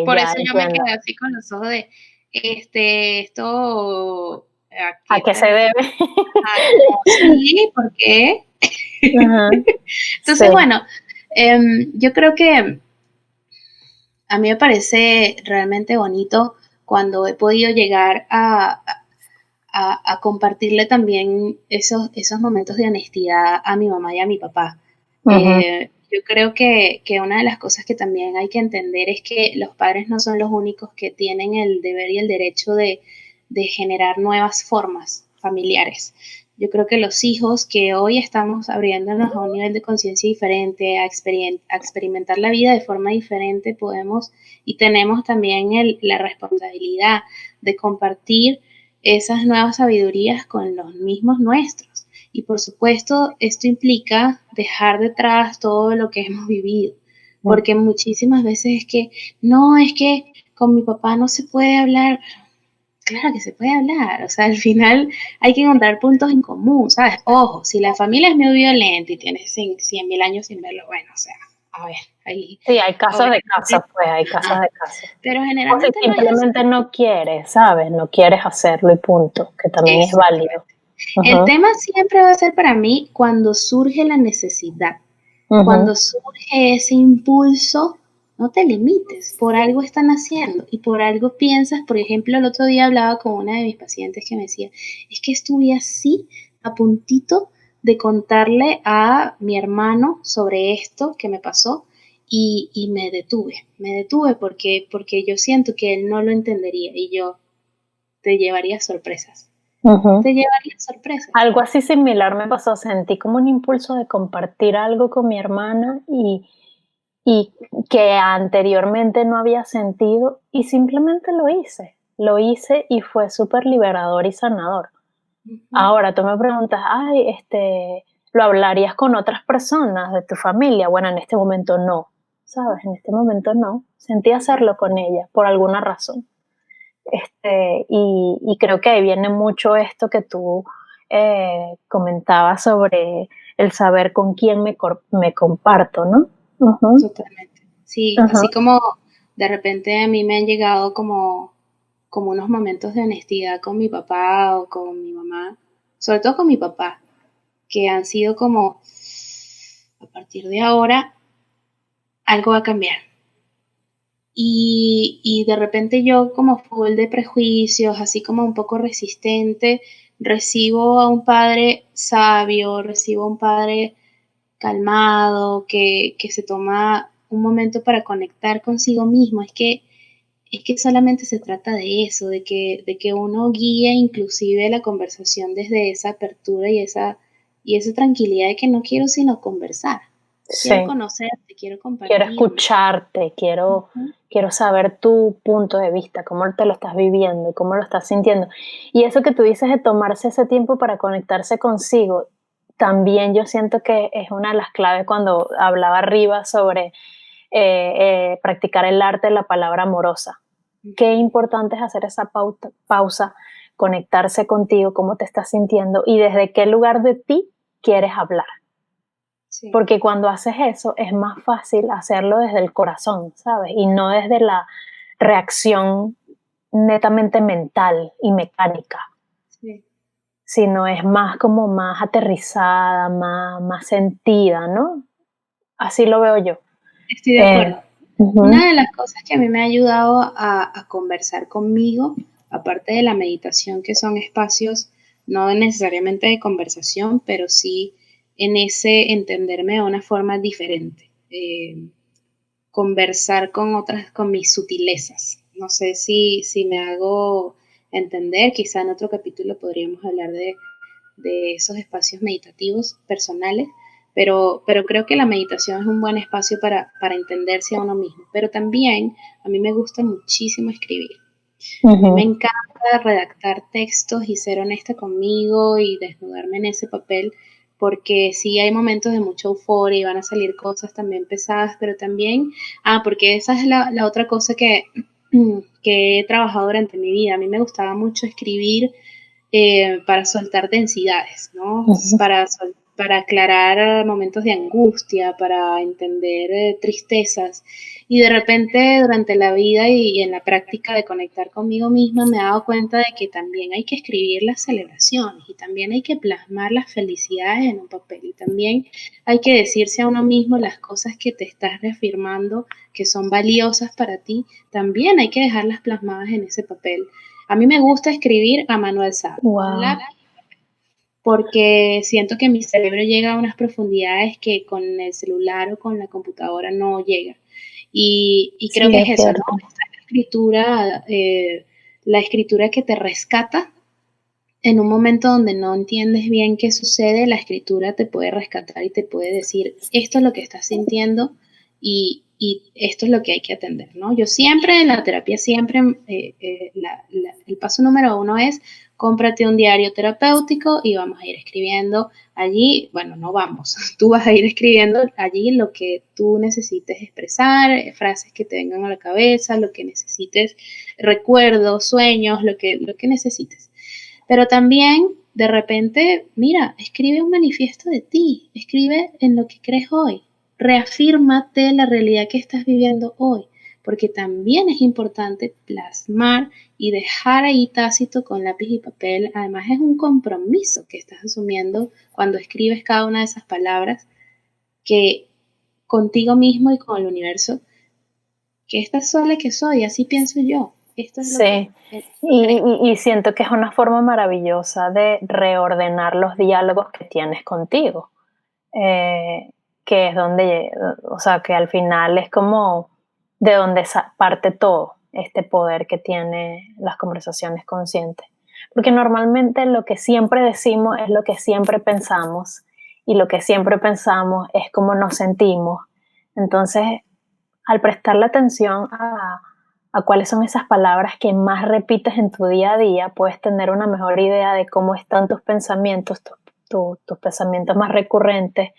Por ya eso yo me entiendo. quedé así con los ojos de, esto, ¿a ¿A qué qué te se debe? como sí? ¿Por qué? Ajá, sí. Entonces, bueno, yo creo que a mí me parece realmente bonito cuando he podido llegar a compartirle también esos momentos de honestidad a mi mamá y a mi papá. Ujú, Yo creo que una de las cosas que también hay que entender es que los padres no son los únicos que tienen el deber y el derecho de generar nuevas formas familiares. Yo creo que los hijos que hoy estamos abriéndonos a un nivel de conciencia diferente, a experimentar la vida de forma diferente, podemos y tenemos también la responsabilidad de compartir esas nuevas sabidurías con los mismos nuestros. Y por supuesto, esto implica dejar detrás todo lo que hemos vivido, porque muchísimas veces es que con mi papá no se puede hablar. Claro que se puede hablar, o sea, al final hay que encontrar puntos en común, ¿sabes? Ojo, si la familia es muy violenta y tienes 100.000 años sin verlo, bueno, o sea, a ver, ahí, sí, hay casos de casos, obviamente, pues hay casos ajá, de casos. pero O si generalmente no es así. simplemente no quieres, ¿sabes? No quieres hacerlo y punto, que también es válido. Exactamente. El Ujú, tema siempre va a ser para mí cuando surge la necesidad, ujú, cuando surge ese impulso, no te limites, por algo están haciendo y por algo piensas. Por ejemplo, el otro día hablaba con una de mis pacientes que me decía, es que estuve así a puntito de contarle a mi hermano sobre esto que me pasó y me detuve porque yo siento que él no lo entendería y yo te llevaría sorpresas, ujú. te llevaría sorpresas. Algo así similar me pasó, sentí como un impulso de compartir algo con mi hermana y que anteriormente no había sentido y simplemente lo hice y fue súper liberador y sanador. Ujú. Ahora tú me preguntas, ay, ¿lo hablarías con otras personas de tu familia? Bueno, en este momento no, ¿sabes? En este momento no. Sentí hacerlo con ella por alguna razón. Y creo que ahí viene mucho esto que tú comentabas sobre el saber con quién me comparto, ¿no? Ujú, Totalmente. Sí, ajá, así como de repente a mí me han llegado como unos momentos de honestidad con mi papá o con mi mamá, sobre todo con mi papá, que han sido como, a partir de ahora, algo va a cambiar. y de repente yo como full de prejuicios, así como un poco resistente, recibo a un padre sabio, recibo a un padre calmado, que se toma un momento para conectar consigo mismo. Es que solamente se trata de eso, de que uno guíe inclusive la conversación desde esa apertura y esa tranquilidad de que no quiero sino conversar. Quiero Sí. conocerte, quiero Quiero compartir. escucharte, quiero saber tu punto de vista, cómo te lo estás viviendo, cómo lo estás sintiendo. Y eso que tú dices de tomarse ese tiempo para conectarse consigo, también yo siento que es una de las claves cuando hablaba arriba sobre practicar el arte de la palabra amorosa. Qué importante es hacer esa pausa, conectarse contigo, cómo te estás sintiendo y desde qué lugar de ti quieres hablar. Sí. Porque cuando haces eso es más fácil hacerlo desde el corazón, ¿sabes? Y no desde la reacción netamente mental y mecánica, Sí. sino es más como más aterrizada, más sentida, ¿no? Así lo veo yo. Estoy de Eh, acuerdo. Una Ujú. de las cosas que a mí me ha ayudado a conversar conmigo, aparte de la meditación, que son espacios no necesariamente de conversación, pero sí en ese entenderme de una forma diferente. Conversar con otras, con mis sutilezas. No sé si me hago entender, quizá en otro capítulo podríamos hablar de esos espacios meditativos personales, pero creo que la meditación es un buen espacio para entenderse a uno mismo. Pero también a mí me gusta muchísimo escribir. A mí me Ujú. encanta redactar textos y ser honesta conmigo y desnudarme en ese papel, porque sí hay momentos de mucha euforia y van a salir cosas también pesadas, pero también, porque esa es la otra cosa que he trabajado durante mi vida. A mí me gustaba mucho escribir para soltar densidades, ¿no? Ujú. Para aclarar momentos de angustia, para entender tristezas. Y de repente durante la vida y en la práctica de conectar conmigo misma me he dado cuenta de que también hay que escribir las celebraciones y también hay que plasmar las felicidades en un papel y también hay que decirse a uno mismo las cosas que te estás reafirmando que son valiosas para ti, también hay que dejarlas plasmadas en ese papel. A mí me gusta escribir a mano alzada, con Wow. lápiz, porque siento que mi cerebro llega a unas profundidades que con el celular o con la computadora no llega. Y creo Sí, que es es eso, ¿no? cierto. Esta escritura, la escritura que te rescata en un momento donde no entiendes bien qué sucede, la escritura te puede rescatar y te puede decir, esto es lo que estás sintiendo y esto es lo que hay que atender, ¿no? Yo siempre, en la terapia, siempre, el paso número 1 es, cómprate un diario terapéutico y vamos a ir escribiendo allí, bueno, no vamos, tú vas a ir escribiendo allí lo que tú necesites expresar, frases que te vengan a la cabeza, lo que necesites, recuerdos, sueños, lo que necesites. Pero también, de repente, mira, escribe un manifiesto de ti, escribe en lo que crees hoy, reafírmate la realidad que estás viviendo hoy, porque también es importante plasmar y dejar ahí tácito con lápiz y papel. Además, es un compromiso que estás asumiendo cuando escribes cada una de esas palabras, que contigo mismo y con el universo, que esta sola que soy, así pienso yo, esto es lo que Sí, y, creo. y siento que es una forma maravillosa de reordenar los diálogos que tienes contigo, eh, que es donde, o sea, que al final es como de donde parte todo este poder que tiene las conversaciones conscientes. Porque normalmente lo que siempre decimos es lo que siempre pensamos y lo que siempre pensamos es cómo nos sentimos. Entonces, al prestarle atención a cuáles son esas palabras que más repites en tu día a día, puedes tener una mejor idea de cómo están tus pensamientos, tus pensamientos más recurrentes.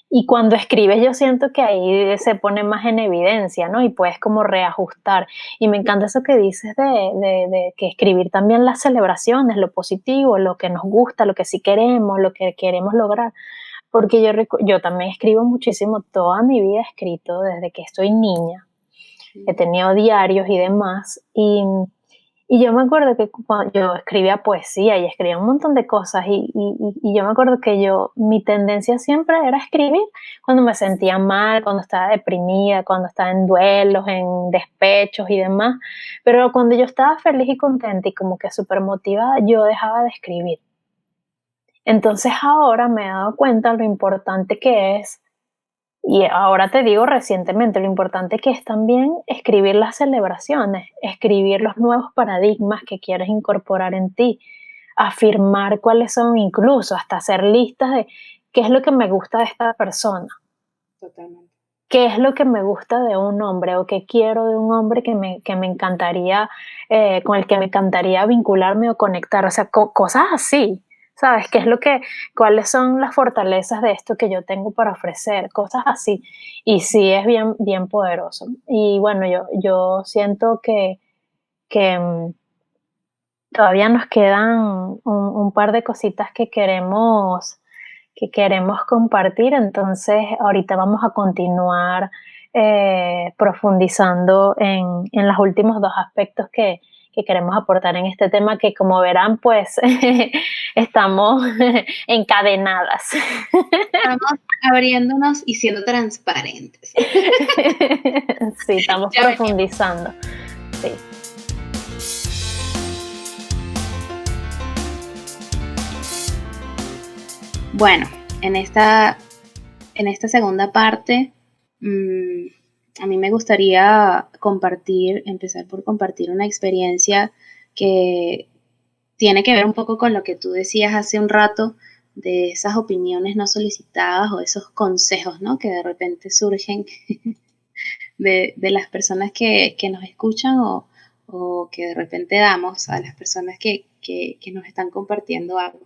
Y cuando escribes yo siento que ahí se pone más en evidencia, ¿no? Y puedes como reajustar. Y me encanta eso que dices de que escribir también las celebraciones, lo positivo, lo que nos gusta, lo que sí queremos, lo que queremos lograr. Porque yo también escribo muchísimo, toda mi vida he escrito desde que estoy niña, he tenido diarios y demás, Y yo me acuerdo que cuando yo escribía poesía y escribía un montón de cosas y yo me acuerdo que mi tendencia siempre era escribir cuando me sentía mal, cuando estaba deprimida, cuando estaba en duelos, en despechos y demás, pero cuando yo estaba feliz y contenta y como que súper motivada, yo dejaba de escribir. Entonces ahora me he dado cuenta lo importante que es, y ahora te digo recientemente, lo importante que es también escribir las celebraciones, escribir los nuevos paradigmas que quieres incorporar en ti, afirmar cuáles son, incluso hasta hacer listas de qué es lo que me gusta de esta persona, Totalmente. qué es lo que me gusta de un hombre o qué quiero de un hombre que me encantaría, con el que me encantaría vincularme o conectar, o sea, cosas así, ¿sabes? ¿Qué es lo que, cuáles son las fortalezas de esto que yo tengo para ofrecer? Cosas así. Y sí es bien, bien poderoso. Y bueno, yo siento que todavía nos quedan un par de cositas que queremos compartir, entonces ahorita vamos a continuar profundizando en los últimos dos aspectos que queremos aportar en este tema, que como verán, pues estamos encadenadas. Estamos abriéndonos y siendo transparentes. Sí, estamos Ya venimos. profundizando. Sí. Bueno, en esta segunda parte, a mí me gustaría empezar por compartir una experiencia que tiene que ver un poco con lo que tú decías hace un rato de esas opiniones no solicitadas o esos consejos, ¿no? Que de repente surgen de las personas que nos escuchan o que de repente damos a las personas que nos están compartiendo algo.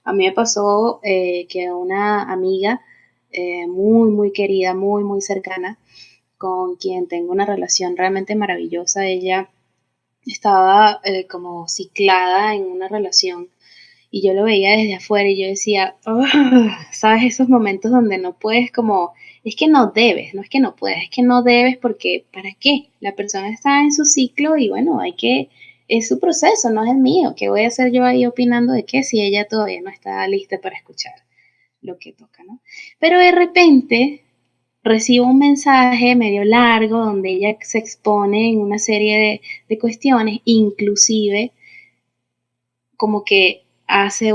A mí me pasó que una amiga muy, muy querida, muy, muy cercana, con quien tengo una relación realmente maravillosa, ella estaba como ciclada en una relación y yo lo veía desde afuera y yo decía, ¿sabes? Esos momentos donde no puedes como, es que no debes, no es que no puedes, es que no debes porque ¿para qué? La persona está en su ciclo y bueno, es su proceso, no es el mío. ¿Qué voy a hacer yo ahí opinando de qué si ella todavía no está lista para escuchar lo que toca, ¿no? Pero de repente recibo un mensaje medio largo donde ella se expone en una serie de cuestiones, inclusive como que hace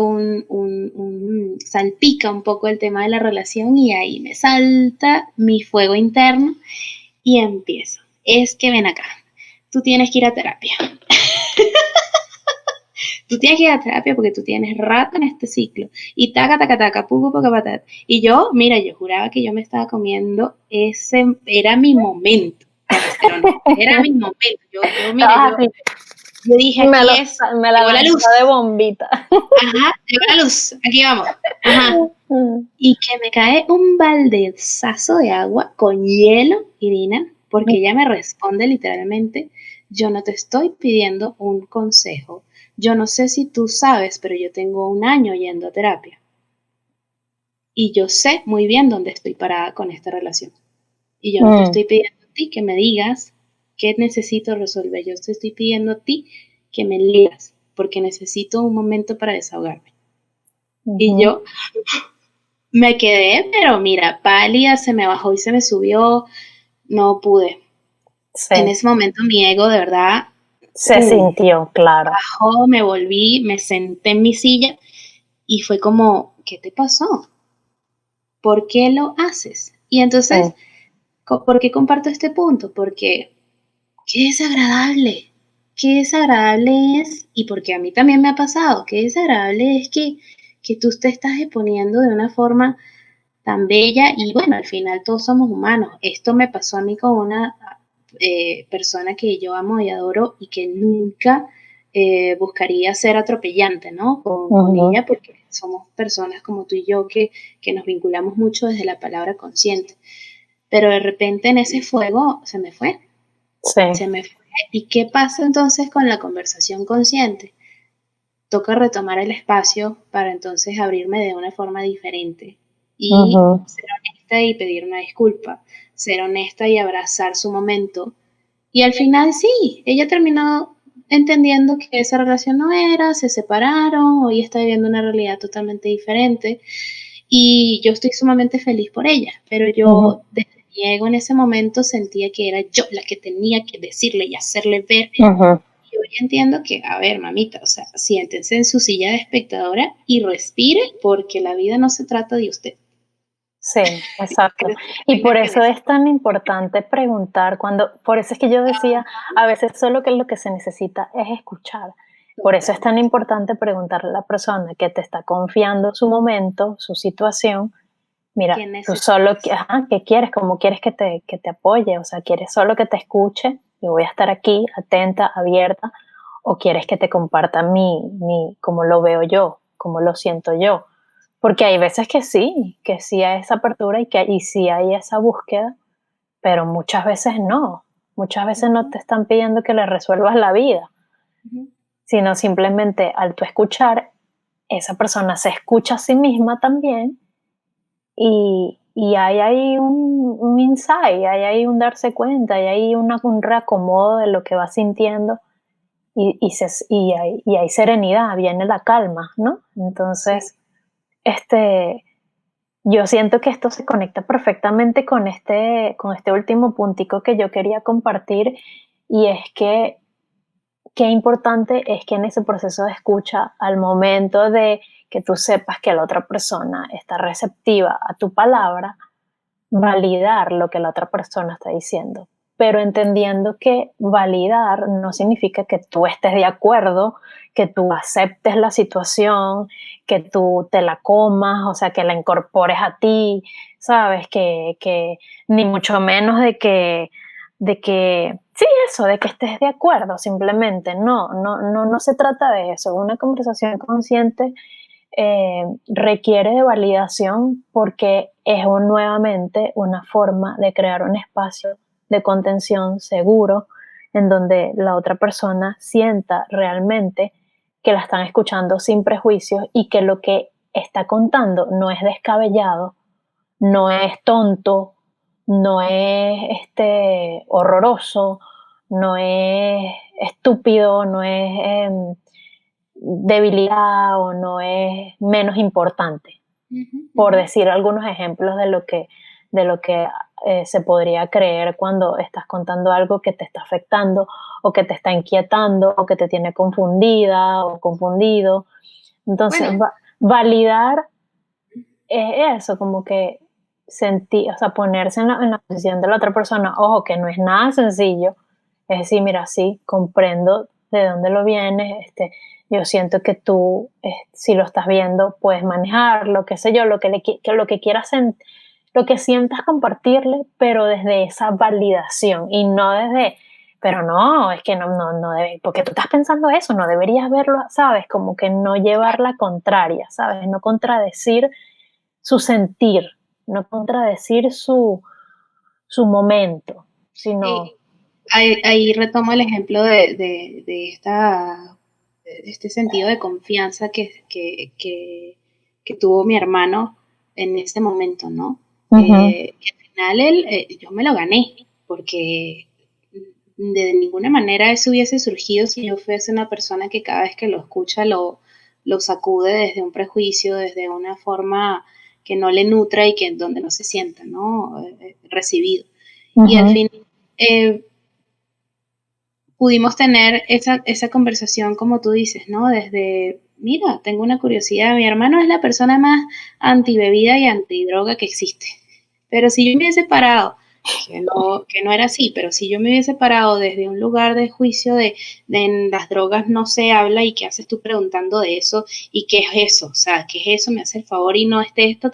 salpica un poco el tema de la relación y ahí me salta mi fuego interno y empiezo. Es que ven acá, tú tienes que ir a terapia. Tú tienes que ir a terapia porque tú tienes rato en este ciclo. Y taca, taca, taca, pupu, poca, patat. Y yo, mira, yo juraba que yo me estaba comiendo era mi momento, pero no, era mi momento. Mira, Estabas así, yo dije, me la llegó la lanzó luz. de bombita. Ajá, llegó la luz, aquí vamos. Ajá. Y que me cae un baldezazo de agua con hielo, Irina, porque ella me responde literalmente, yo no te estoy pidiendo un consejo. Yo no sé si tú sabes, pero yo tengo un año yendo a terapia. Y yo sé muy bien dónde estoy parada con esta relación. Y yo no te estoy pidiendo a ti que me digas qué necesito resolver. Yo te estoy pidiendo a ti que me leas, porque necesito un momento para desahogarme. Y yo me quedé, pero mira, pálida, se me bajó y se me subió, no pude. En Sí, ese momento mi ego de verdad, se ¡pum!, sintió, claro. bajó, me volví, me senté en mi silla y fue como, ¿qué te pasó? ¿Por qué lo haces? Y entonces, Sí, ¿por qué comparto este punto? Porque qué desagradable es, y porque a mí también me ha pasado, qué desagradable es que tú te estás exponiendo de una forma tan bella y bueno, al final todos somos humanos. Esto me pasó a mí con una persona que yo amo y adoro y que nunca buscaría ser atropellante, ¿no? Con ujú, ella porque somos personas como tú y yo que nos vinculamos mucho desde la palabra consciente. Pero de repente en ese fuego sí, se me fue. ¿Y qué pasa entonces con la conversación consciente? Toca retomar el espacio para entonces abrirme de una forma diferente y ujú, ser honesta y pedir una disculpa, ser honesta y abrazar su momento. Y al final sí, ella terminó entendiendo que esa relación no era, se separaron, hoy está viviendo una realidad totalmente diferente y yo estoy sumamente feliz por ella, pero yo desde mi ego en ese momento sentía que era yo la que tenía que decirle y hacerle ver. Y hoy entiendo que, a ver, mamita, o sea, siéntense en su silla de espectadora y respire porque la vida no se trata de usted. Sí, exacto. Y por eso es tan importante preguntar por eso es que yo decía, a veces solo que lo que se necesita es escuchar. Por eso es tan importante preguntarle a la persona que te está confiando su momento, su situación. Mira, tú solo, ¿qué quieres? ¿Cómo quieres que te apoye? O sea, ¿quieres solo que te escuche y voy a estar aquí, atenta, abierta? ¿O quieres que te comparta cómo lo veo yo, cómo lo siento yo? Porque hay veces que sí hay esa apertura y sí hay esa búsqueda, pero muchas veces no. Muchas veces no te están pidiendo que le resuelvas la vida, sino simplemente al tú escuchar, esa persona se escucha a sí misma también y hay ahí un insight, hay ahí un darse cuenta, hay ahí un reacomodo de lo que va sintiendo y hay serenidad, viene la calma, ¿no? Entonces, este, yo siento que esto se conecta perfectamente con este último puntico que yo quería compartir y es que qué importante es que en ese proceso de escucha, al momento de que tú sepas que la otra persona está receptiva a tu palabra, validar lo que la otra persona está diciendo, pero entendiendo que validar no significa que tú estés de acuerdo, que tú aceptes la situación, que tú te la comas, o sea, que la incorpores a ti, sabes, que ni mucho menos sí, eso, de que estés de acuerdo, simplemente, no se trata de eso, una conversación consciente requiere de validación porque es nuevamente una forma de crear un espacio de contención seguro en donde la otra persona sienta realmente que la están escuchando sin prejuicios y que lo que está contando no es descabellado, no es tonto, no es horroroso, no es estúpido, no es debilidad o no es menos importante, por decir algunos ejemplos de lo que se podría creer cuando estás contando algo que te está afectando o que te está inquietando o que te tiene confundida o confundido. Entonces, validar es eso, como que sentir, o sea, ponerse en la posición de la otra persona, ojo, que no es nada sencillo, es decir, mira, sí, comprendo de dónde lo vienes, yo siento que tú, si lo estás viendo, puedes manejarlo, qué sé yo, lo que quieras, lo que sientas compartirle, pero desde esa validación y no desde, pero no, es que no debe, porque tú estás pensando eso, no deberías verlo, ¿sabes? Como que no llevar la contraria, ¿sabes? No contradecir su sentir, no contradecir su momento, sino... Ahí retomo el ejemplo de este sentido de confianza que tuvo mi hermano en ese momento, ¿no? Que al final yo me lo gané, porque de ninguna manera eso hubiese surgido si yo fuese una persona que cada vez que lo escucha lo sacude desde un prejuicio, desde una forma que no le nutra y que donde no se sienta, ¿no? Recibido. Y al fin pudimos tener esa conversación como tú dices, ¿no? Desde, mira, tengo una curiosidad, mi hermano es la persona más antibebida y antidroga que existe. Pero si yo me hubiese parado, que no era así, pero si yo me hubiese parado desde un lugar de juicio de en las drogas no se habla y qué haces tú preguntando de eso y qué es eso, o sea, qué es eso, me hace el favor y no esté esto,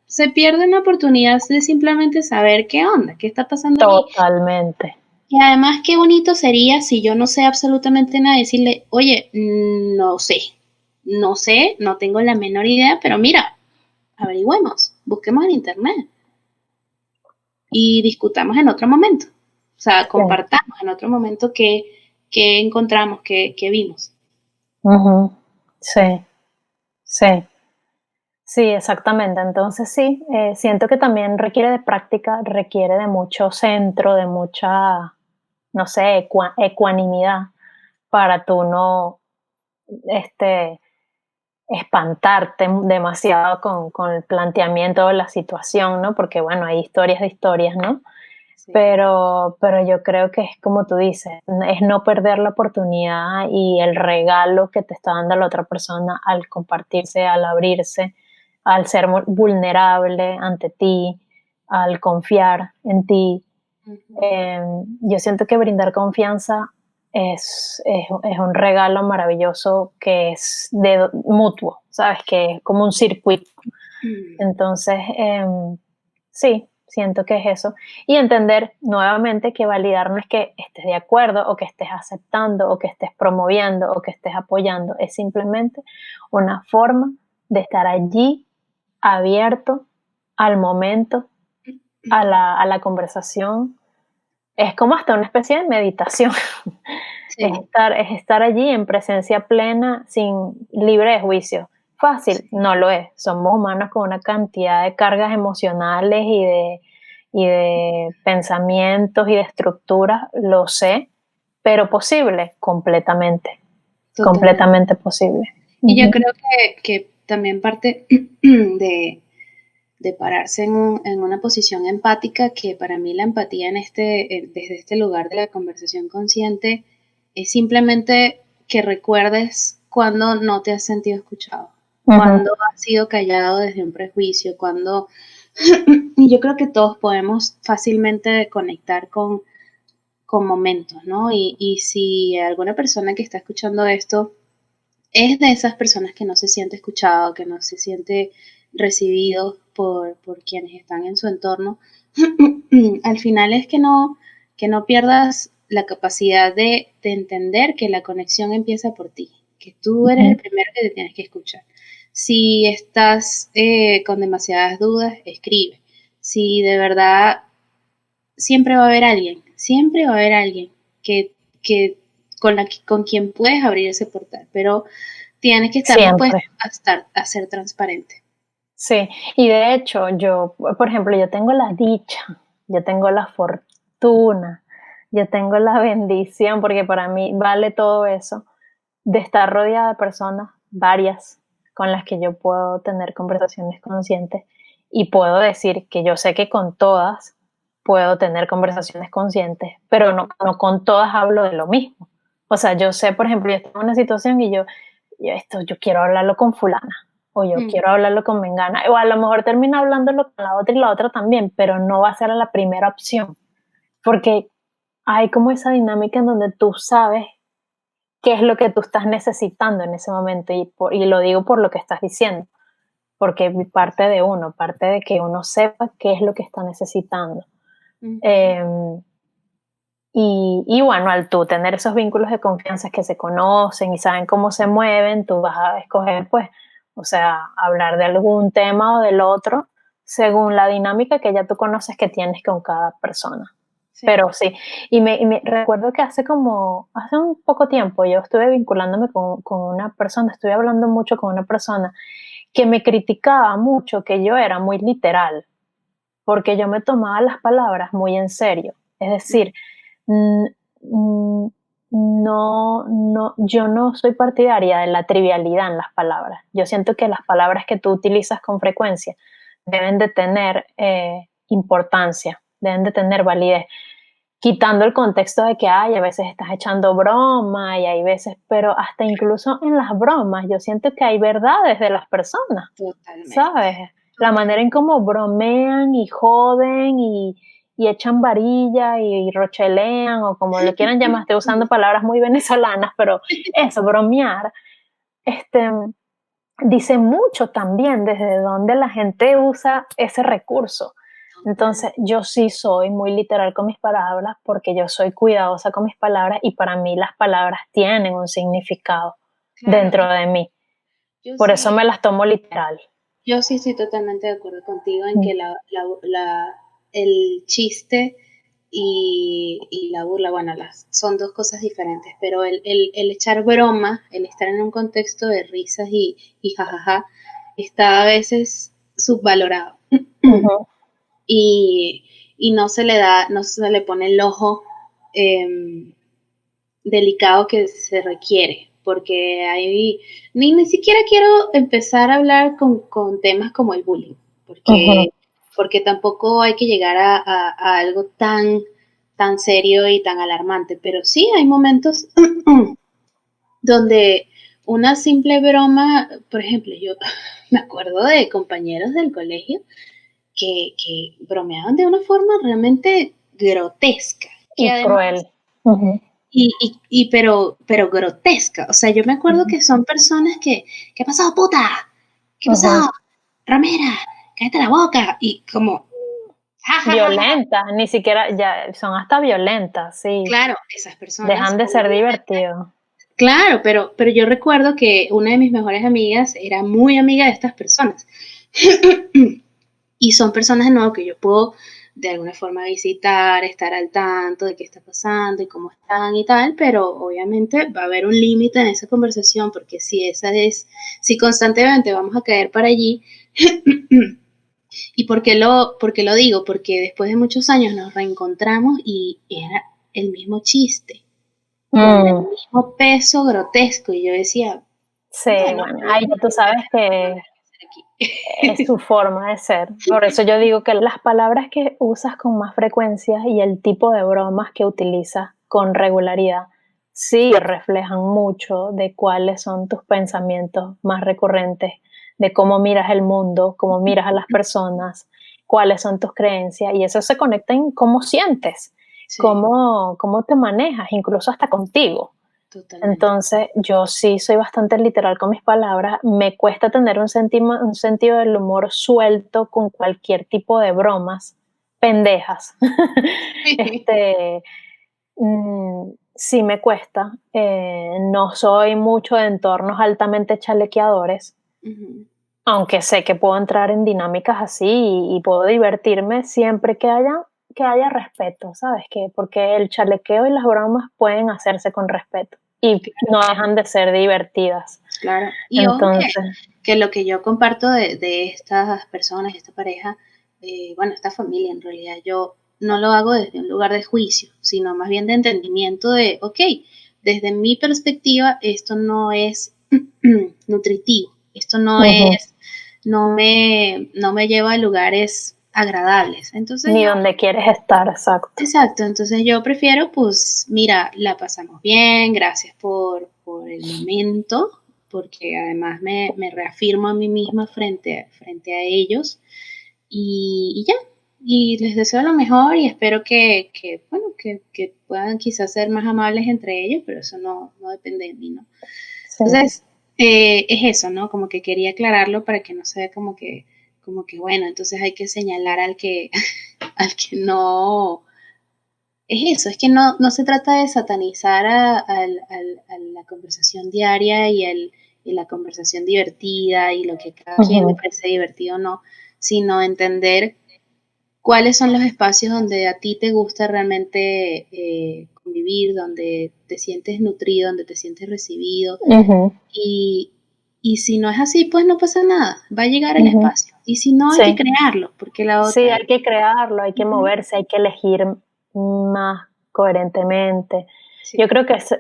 se pierde una oportunidad de simplemente saber qué onda, qué está pasando aquí. Totalmente. Y además, qué bonito sería si yo no sé absolutamente nada, decirle, oye, no sé, no tengo la menor idea, pero mira, averigüemos, busquemos en internet y discutamos en otro momento. O sea, compartamos en otro momento qué encontramos, qué vimos. Sí, sí. Sí, exactamente. Entonces sí, siento que también requiere de práctica, requiere de mucho centro, de mucha, no sé, ecuanimidad, para tú no espantarte demasiado con el planteamiento de la situación, ¿no? Porque bueno, hay historias de historias, ¿no? Sí. Pero yo creo que es como tú dices, es no perder la oportunidad y el regalo que te está dando la otra persona al compartirse, al abrirse, al ser vulnerable ante ti, al confiar en ti. Yo siento que brindar confianza es un regalo maravilloso que es de mutuo, ¿sabes? Que es como un circuito. Entonces, sí, siento que es eso. Y entender nuevamente que validar no es que estés de acuerdo o que estés aceptando o que estés promoviendo o que estés apoyando, es simplemente una forma de estar allí abierto al momento, a la conversación. Es como hasta una especie de meditación. Sí, Es estar allí en presencia plena, sin libre de juicio. Fácil, sí, no lo es. Somos humanos con una cantidad de cargas emocionales y de pensamientos y de estructuras, lo sé, pero posible, completamente, totalmente. completamente posible. Y yo Ujú, creo que también parte de pararse en una posición empática, que para mí la empatía desde este lugar de la conversación consciente es simplemente que recuerdes cuando no te has sentido escuchado, ujú. cuando has sido callado desde un prejuicio, cuando... Y yo creo que todos podemos fácilmente conectar con momentos, ¿no? Y si alguna persona que está escuchando esto es de esas personas que no se siente escuchado, que no se siente recibido por quienes están en su entorno, al final es que no pierdas la capacidad de entender que la conexión empieza por ti, que tú eres el Ujú. primero que te tienes que escuchar. Si estás con demasiadas dudas, escribe. Si de verdad siempre va a haber alguien que con quien puedes abrir ese portal, pero tienes que estar dispuesto Siempre. a ser transparente. Sí, y de hecho, yo, por ejemplo, yo tengo la dicha, yo tengo la fortuna, yo tengo la bendición, porque para mí vale todo eso, de estar rodeada de personas, varias, con las que yo puedo tener conversaciones conscientes y puedo decir que yo sé que con todas puedo tener conversaciones conscientes, pero no con todas hablo de lo mismo. O sea, yo sé, por ejemplo, yo estoy en una situación y yo quiero hablarlo con fulana, o yo Mm, quiero hablarlo con mengana, o a lo mejor termino hablándolo con la otra y la otra también, pero no va a ser la primera opción, porque hay como esa dinámica en donde tú sabes qué es lo que tú estás necesitando en ese momento, y lo digo por lo que estás diciendo, porque parte de uno, parte de que uno sepa qué es lo que está necesitando. ujú. Eh, y bueno, al tú tener esos vínculos de confianza que se conocen y saben cómo se mueven, tú vas a escoger, pues, o sea, hablar de algún tema o del otro según la dinámica que ya tú conoces que tienes con cada persona. Sí. Pero sí, y me recuerdo que hace un poco tiempo yo estuve vinculándome con una persona, estuve hablando mucho con una persona que me criticaba mucho que yo era muy literal, porque yo me tomaba las palabras muy en serio. Es Mm, decir, mm, mm, no, yo no soy partidaria de la trivialidad en las palabras. Yo siento que las palabras que tú utilizas con frecuencia deben de tener importancia, deben de tener validez, quitando el contexto de que hay a veces estás echando broma y hay veces, pero hasta incluso en las bromas yo siento que hay verdades de las personas, totalmente, ¿sabes? La manera en totalmente. cómo bromean y joden y echan varilla y rochelean o como le quieran llamar, estoy usando palabras muy venezolanas, pero eso, bromear, este, dice mucho también desde dónde la gente usa ese recurso. Total, Entonces, yo sí soy muy literal con mis palabras porque yo soy cuidadosa con mis palabras y para mí las palabras tienen un significado claro, dentro de mí. yo Por eso sí, me las tomo literal. yo sí estoy totalmente de acuerdo contigo en Mm, que el chiste y la burla, bueno, son dos cosas diferentes, pero el echar broma, el estar en un contexto de risas y jajaja, está a veces subvalorado. ujú, y, y no se le pone el ojo eh, delicado que se requiere, porque ahí ni siquiera quiero empezar a hablar con temas como el bullying, porque, Ujú. porque tampoco hay que llegar a algo tan serio y tan alarmante, pero sí hay momentos donde una simple broma, por ejemplo, yo me acuerdo de compañeros del colegio que bromeaban de una forma realmente grotesca, que Y además cruel. Ujú, pero grotesca. O sea, yo me acuerdo ujú, que son personas que, ¿qué pasó, puta? ¿Qué ujú. pasó? Ramera, cállate la boca. Y como, ja, ja, ja, ja, ja. Violentas, ni siquiera, ya son hasta violentas, sí. Claro, esas personas, Dejan de ser obviamente. divertidos. Claro, pero yo recuerdo que una de mis mejores amigas era muy amiga de estas personas. Y son personas de nuevo que yo puedo de alguna forma visitar, estar al tanto de qué está pasando y cómo están y tal, pero obviamente va a haber un límite en esa conversación porque si constantemente vamos a caer para allí, ¿y por qué lo digo? Porque después de muchos años nos reencontramos y era el mismo chiste, con el Mm, mismo peso grotesco y yo decía, sí, bueno, bueno, ahí ya tú obviamente sabes no que debe ser es aquí. su forma de ser. Por eso yo digo que las palabras que usas con más frecuencia y el tipo de bromas que utilizas con regularidad sí reflejan mucho de cuáles son tus pensamientos más recurrentes, de cómo miras el mundo, cómo miras a las personas, cuáles son tus creencias, y eso se conecta en cómo sientes, Sí, cómo te manejas, incluso hasta contigo. totalmente. Entonces, yo sí soy bastante literal con mis palabras. Me cuesta tener un sentido del humor suelto con cualquier tipo de bromas pendejas. Este, sí me cuesta. No soy mucho de entornos altamente chalequeadores, Ujú. aunque sé que puedo entrar en dinámicas así y puedo divertirme siempre que haya respeto, ¿sabes? Porque el chalequeo y las bromas pueden hacerse con respeto y no dejan de ser divertidas. Claro, y ojo Entonces, que lo que yo comparto de estas personas, esta pareja, bueno, esta familia en realidad, yo no lo hago desde un lugar de juicio, sino más bien de entendimiento de, ok, desde mi perspectiva, esto no es nutritivo, esto no ujú, es, no me lleva a lugares agradables. Entonces ni yo donde quieres estar, exacto. Exacto, entonces yo prefiero, pues, mira, la pasamos bien, gracias por el momento, porque además me reafirmo a mí misma frente a ellos y ya, y les deseo lo mejor y espero bueno, que puedan quizás ser más amables entre ellos, pero eso no depende de mí, ¿no? Sí. Entonces, es eso, ¿no? Como que quería aclararlo para que no sea como que, bueno, entonces hay que señalar al que no es eso, es que no se trata de satanizar a la conversación diaria y la conversación divertida y lo que a cada quien le Ujú, parece divertido o no, sino entender cuáles son los espacios donde a ti te gusta realmente convivir, donde te sientes nutrido, donde te sientes recibido. ujú, Y, y si no es así, pues no pasa nada, va a llegar el ujú. espacio. Y si no, hay que Sí, crearlo, porque la sí, otra... hay que crearlo, hay que Ujú, moverse, hay que elegir más coherentemente. Yo sí, creo que eso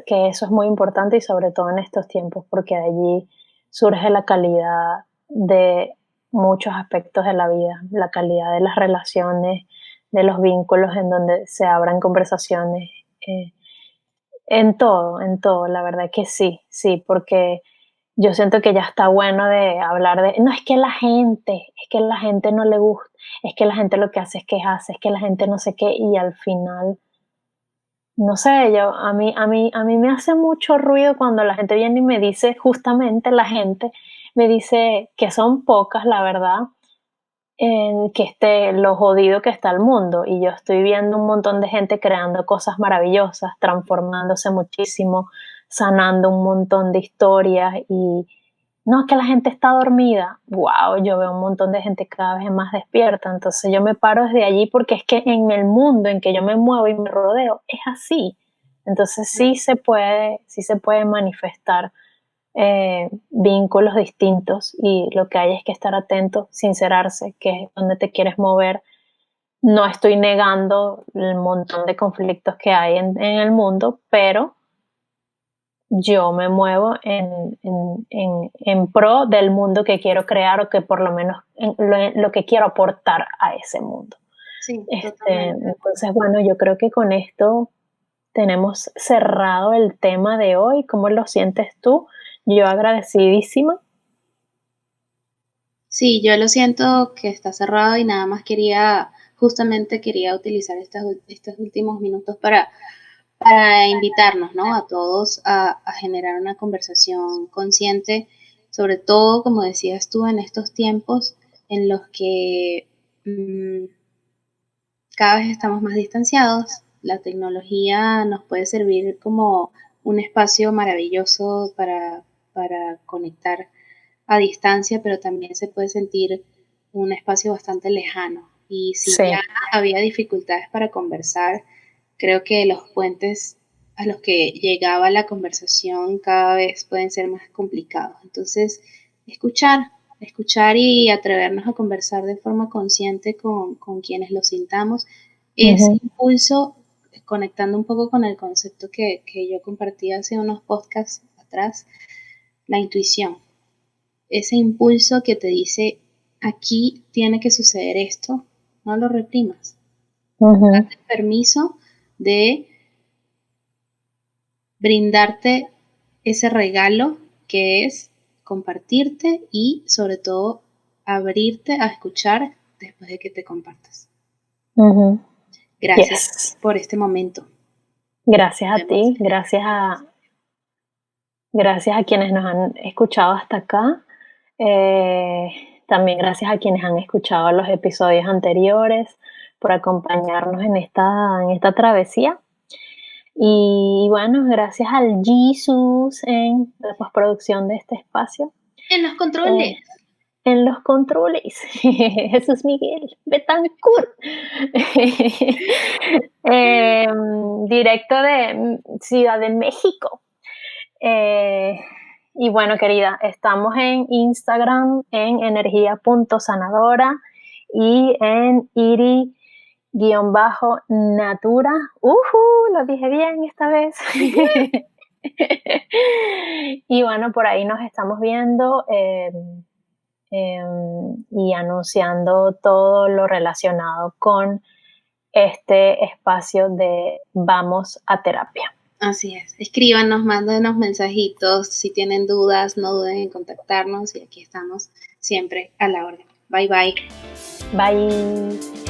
es muy importante y sobre todo en estos tiempos, porque de allí surge la calidad de muchos aspectos de la vida, la calidad de las relaciones, de los vínculos en donde se abran conversaciones, eh, en todo, la verdad que sí, sí, porque yo siento que ya está bueno de hablar de, no, es que la gente no le gusta, es que la gente lo que hace es quejarse, es que la gente no sé qué, y al final, no sé, a mí me hace mucho ruido cuando la gente viene y me dice, justamente la gente me dice que son pocas, la verdad, que esté lo jodido que está el mundo. Y yo estoy viendo un montón de gente creando cosas maravillosas, transformándose muchísimo, sanando un montón de historias y no, es que la gente está dormida. Wow, yo veo un montón de gente cada vez más despierta. Entonces yo me paro desde allí porque es que en el mundo en que yo me muevo y me rodeo es así. Entonces sí se puede manifestar vínculos distintos y lo que hay es que estar atento, sincerarse, que es donde te quieres mover. No estoy negando el montón de conflictos que hay en el mundo, pero yo me muevo en pro del mundo que quiero crear o que por lo menos en lo que quiero aportar a ese mundo. Sí, totalmente. Entonces, bueno, yo creo que con esto tenemos cerrado el tema de hoy. ¿Cómo lo sientes tú? Yo agradecidísima. Sí, yo lo siento que está cerrado y nada más justamente quería utilizar estos últimos minutos para invitarnos, ¿no? A todos a generar una conversación consciente, sobre todo, como decías tú, en estos tiempos en los que cada vez estamos más distanciados. La tecnología nos puede servir como un espacio maravilloso para conectar a distancia, pero también se puede sentir un espacio bastante lejano. Y si Sí, ya había dificultades para conversar, creo que los puentes a los que llegaba la conversación cada vez pueden ser más complicados. Entonces, escuchar y atrevernos a conversar de forma consciente con quienes lo sintamos, ese ujú, impulso, conectando un poco con el concepto que yo compartí hace unos podcasts atrás, la intuición, ese impulso que te dice, aquí tiene que suceder esto, no lo reprimas, ujú, date permiso de brindarte ese regalo que es compartirte y sobre todo abrirte a escuchar después de que te compartas. ujú. Gracias Yes. por este momento. Gracias Nos a vemos ti, en el próximo episodio. gracias a quienes nos han escuchado hasta acá. Eh, También gracias a quienes han escuchado los episodios anteriores por acompañarnos en esta travesía. Y bueno, gracias al Jesus en la postproducción de este espacio. En los controles. Eh, en los controles, Jesús Miguel Betancourt. Directo de Ciudad de México. Eh, y bueno, querida, estamos en Instagram en energía.sanadora y en iri-natura. Lo dije bien esta vez. Y bueno, por ahí nos estamos viendo y anunciando todo lo relacionado con este espacio de Vamos a Terapia. Así es. Escríbanos, mándenos mensajitos. Si tienen dudas, no duden en contactarnos y aquí estamos siempre a la orden. Bye bye. Bye.